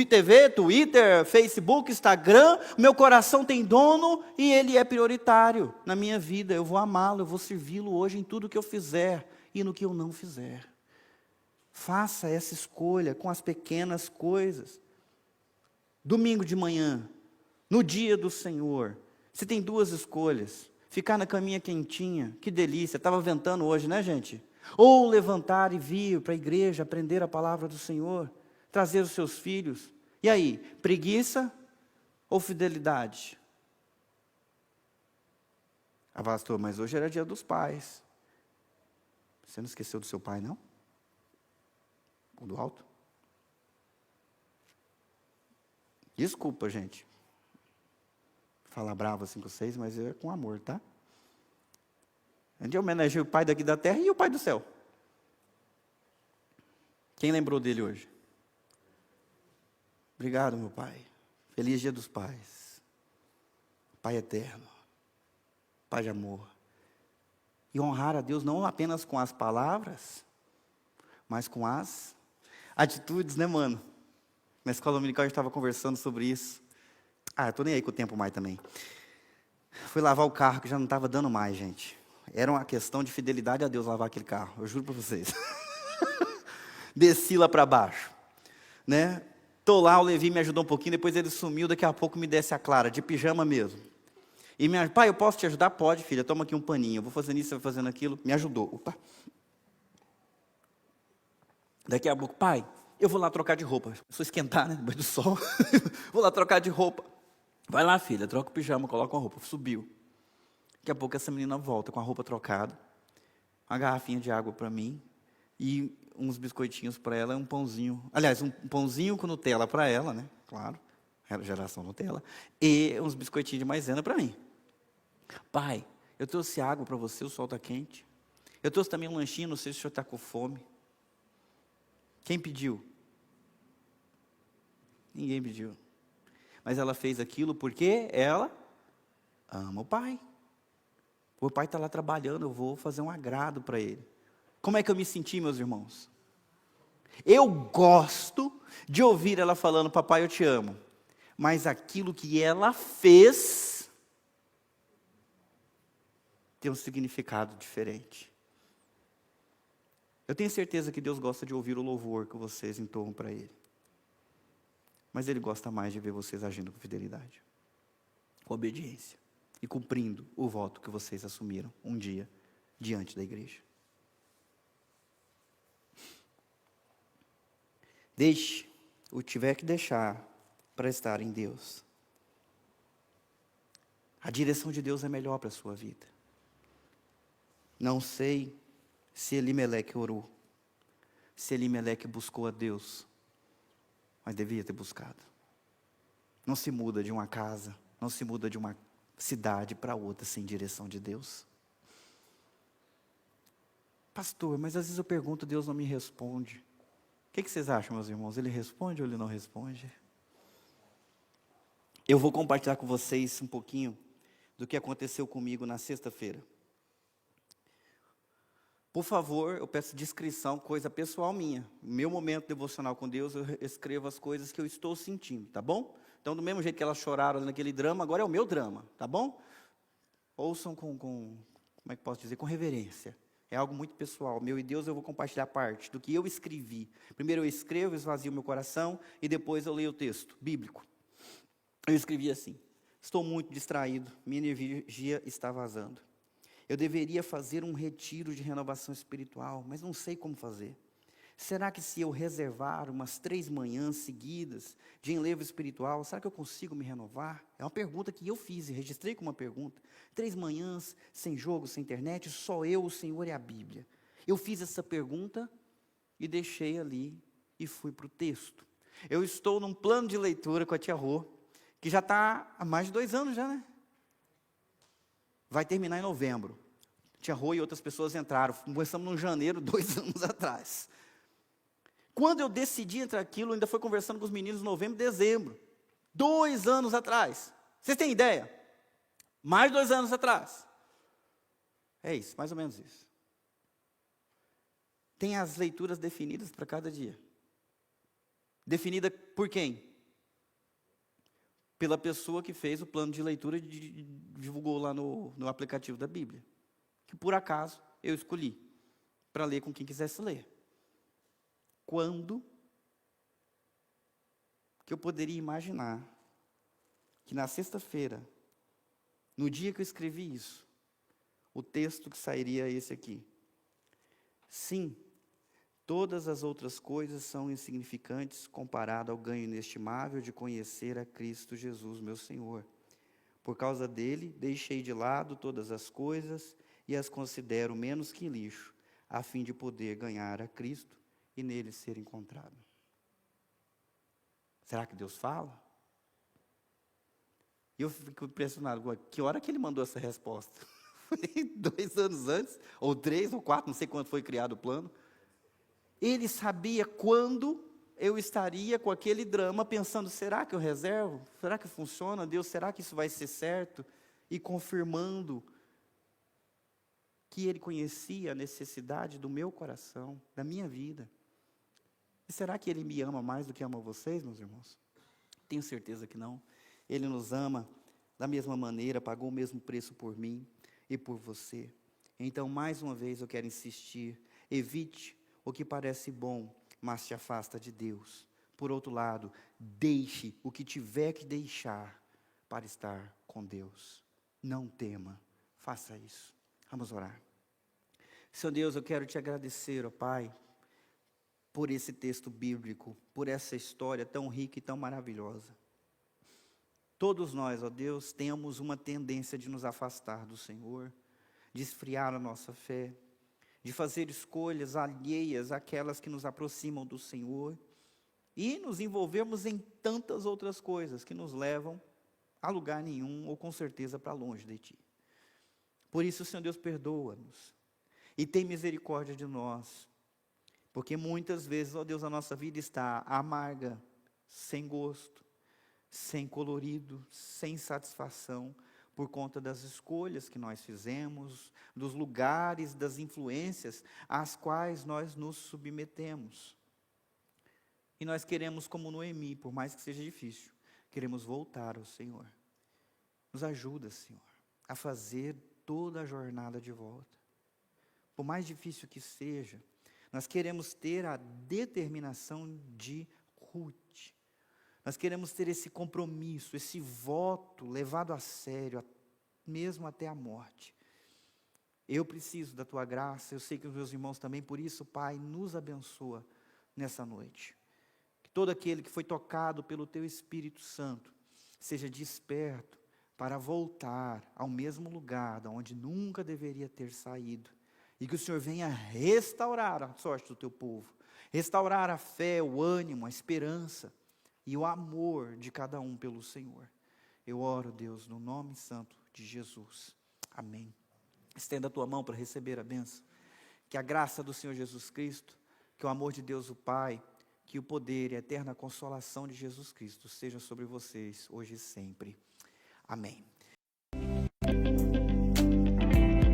TV, Twitter, Facebook, Instagram. Meu coração tem dono e ele é prioritário na minha vida. Eu vou amá-lo, eu vou servi-lo hoje em tudo que eu fizer e no que eu não fizer. Faça essa escolha com as pequenas coisas. Domingo de manhã, no dia do Senhor, você tem 2 escolhas. Ficar na caminha quentinha, que delícia, estava ventando hoje, né, gente? Ou levantar e vir para a igreja, aprender a palavra do Senhor, trazer os seus filhos. E aí, preguiça ou fidelidade? Ah, pastor, mas hoje era dia dos pais. Você não esqueceu do seu pai, não? O do alto? Desculpa, gente. Falar bravo assim com vocês, mas é com amor, tá? A gente homenageia o pai daqui da terra e o pai do céu. Quem lembrou dele hoje? Obrigado, meu pai. Feliz dia dos pais. Pai eterno. Pai de amor. E honrar a Deus não apenas com as palavras, mas com as atitudes, né, mano? Na escola dominical a gente estava conversando sobre isso. Eu tô nem aí com o tempo mais também. Fui lavar o carro que já não estava dando mais, gente. Era uma questão de fidelidade a Deus lavar aquele carro, eu juro para vocês. Desci lá para baixo, né? Tô lá, o Levi me ajudou um pouquinho, depois ele sumiu, daqui a pouco me desce a Clara, de pijama mesmo. E me pai, eu posso te ajudar? Pode, filha, toma aqui um paninho, eu vou fazendo isso, eu vou fazendo aquilo. Me ajudou, opa. Daqui a pouco, pai, eu vou lá trocar de roupa. Só esquentar, né, debaixo do sol. Vou lá trocar de roupa. Vai lá, filha, troca o pijama, coloca a roupa. Subiu. Daqui a pouco essa menina volta com a roupa trocada, uma garrafinha de água para mim e uns biscoitinhos para ela, um pãozinho. Aliás, um pãozinho com Nutella para ela, né? Claro, era geração Nutella. E uns biscoitinhos de maisena para mim. Pai, eu trouxe água para você, o sol está quente. Eu trouxe também um lanchinho, não sei se o senhor está com fome. Quem pediu? Ninguém pediu. Mas ela fez aquilo porque ela ama o pai. O pai está lá trabalhando, eu vou fazer um agrado para ele. Como é que eu me senti, meus irmãos? Eu gosto de ouvir ela falando, papai, eu te amo. Mas aquilo que ela fez tem um significado diferente. Eu tenho certeza que Deus gosta de ouvir o louvor que vocês entoam para Ele. Mas Ele gosta mais de ver vocês agindo com fidelidade, com obediência e cumprindo o voto que vocês assumiram um dia diante da igreja. Deixe o que tiver que deixar para estar em Deus. A direção de Deus é melhor para a sua vida. Não sei se Elimeleque orou, se Elimeleque buscou a Deus, mas devia ter buscado. Não se muda de uma casa, não se muda de uma cidade para outra sem direção de Deus. Pastor, mas às vezes eu pergunto, Deus não me responde. O que vocês acham, meus irmãos? Ele responde ou ele não responde? Eu vou compartilhar com vocês um pouquinho do que aconteceu comigo na sexta-feira. Por favor, eu peço descrição, coisa pessoal minha. Meu momento devocional com Deus, eu escrevo as coisas que eu estou sentindo, tá bom? Então, do mesmo jeito que elas choraram naquele drama, agora é o meu drama, tá bom? Ouçam como é que posso dizer? Com reverência. É algo muito pessoal. Meu e Deus, eu vou compartilhar parte do que eu escrevi. Primeiro eu escrevo, esvazio meu coração, e depois eu leio o texto bíblico. Eu escrevi assim: estou muito distraído, minha energia está vazando. Eu deveria fazer um retiro de renovação espiritual, mas não sei como fazer. Será que se eu reservar umas 3 manhãs seguidas de enlevo espiritual, será que eu consigo me renovar? É uma pergunta que eu fiz e registrei como uma pergunta. 3 manhãs, sem jogo, sem internet, só eu, o Senhor e a Bíblia. Eu fiz essa pergunta e deixei ali e fui para o texto. Eu estou num plano de leitura com a tia Rô, que já está há mais de 2 anos já, né? Vai terminar em novembro. Tia Rô e outras pessoas entraram. Começamos no janeiro, 2 anos atrás. Quando eu decidi entrar aquilo, ainda foi conversando com os meninos em novembro, dezembro. 2 anos atrás. Vocês têm ideia? Mais 2 anos atrás. É isso, mais ou menos isso. Tem as leituras definidas para cada dia. Definida por quem? Pela pessoa que fez o plano de leitura e divulgou lá no aplicativo da Bíblia. Que por acaso eu escolhi para ler com quem quisesse ler. Quando que eu poderia imaginar que na sexta-feira, no dia que eu escrevi isso, o texto que sairia é esse aqui. Sim, Todas as outras coisas são insignificantes comparado ao ganho inestimável de conhecer a Cristo Jesus, meu Senhor. Por causa dele, deixei de lado todas as coisas e as considero menos que lixo, a fim de poder ganhar a Cristo e nele ser encontrado. Será que Deus fala? E eu fico impressionado, que hora que ele mandou essa resposta? Foi 2 anos antes, ou 3, ou 4, não sei quando foi criado o plano. Ele sabia quando eu estaria com aquele drama, pensando, será que eu reservo? Será que funciona, Deus? Será que isso vai ser certo? E confirmando que Ele conhecia a necessidade do meu coração, da minha vida. E será que Ele me ama mais do que ama vocês, meus irmãos? Tenho certeza que não. Ele nos ama da mesma maneira, pagou o mesmo preço por mim e por você. Então, mais uma vez, eu quero insistir, evite o que parece bom, mas te afasta de Deus. Por outro lado, deixe o que tiver que deixar para estar com Deus. Não tema, faça isso. Vamos orar. Senhor Deus, eu quero te agradecer, ó Pai, por esse texto bíblico, por essa história tão rica e tão maravilhosa. Todos nós, ó Deus, temos uma tendência de nos afastar do Senhor, de esfriar a nossa fé, de fazer escolhas alheias àquelas que nos aproximam do Senhor e nos envolvermos em tantas outras coisas que nos levam a lugar nenhum ou com certeza para longe de Ti. Por isso, Senhor Deus, perdoa-nos e tem misericórdia de nós, porque muitas vezes, ó Deus, a nossa vida está amarga, sem gosto, sem colorido, sem satisfação, por conta das escolhas que nós fizemos, dos lugares, das influências às quais nós nos submetemos. E nós queremos, como Noemi, por mais que seja difícil, queremos voltar ao Senhor. Nos ajuda, Senhor, a fazer toda a jornada de volta. Por mais difícil que seja, nós queremos ter a determinação de Ruth. Nós queremos ter esse compromisso, esse voto levado a sério, mesmo até a morte. Eu preciso da Tua graça, eu sei que os meus irmãos também, por isso, Pai, nos abençoa nessa noite. Que todo aquele que foi tocado pelo Teu Espírito Santo, seja desperto para voltar ao mesmo lugar de onde nunca deveria ter saído. E que o Senhor venha restaurar a sorte do Teu povo, restaurar a fé, o ânimo, a esperança, e o amor de cada um pelo Senhor. Eu oro, Deus, no nome santo de Jesus. Amém. Estenda a tua mão para receber a bênção. Que a graça do Senhor Jesus Cristo, que o amor de Deus o Pai, que o poder e a eterna consolação de Jesus Cristo seja sobre vocês, hoje e sempre. Amém.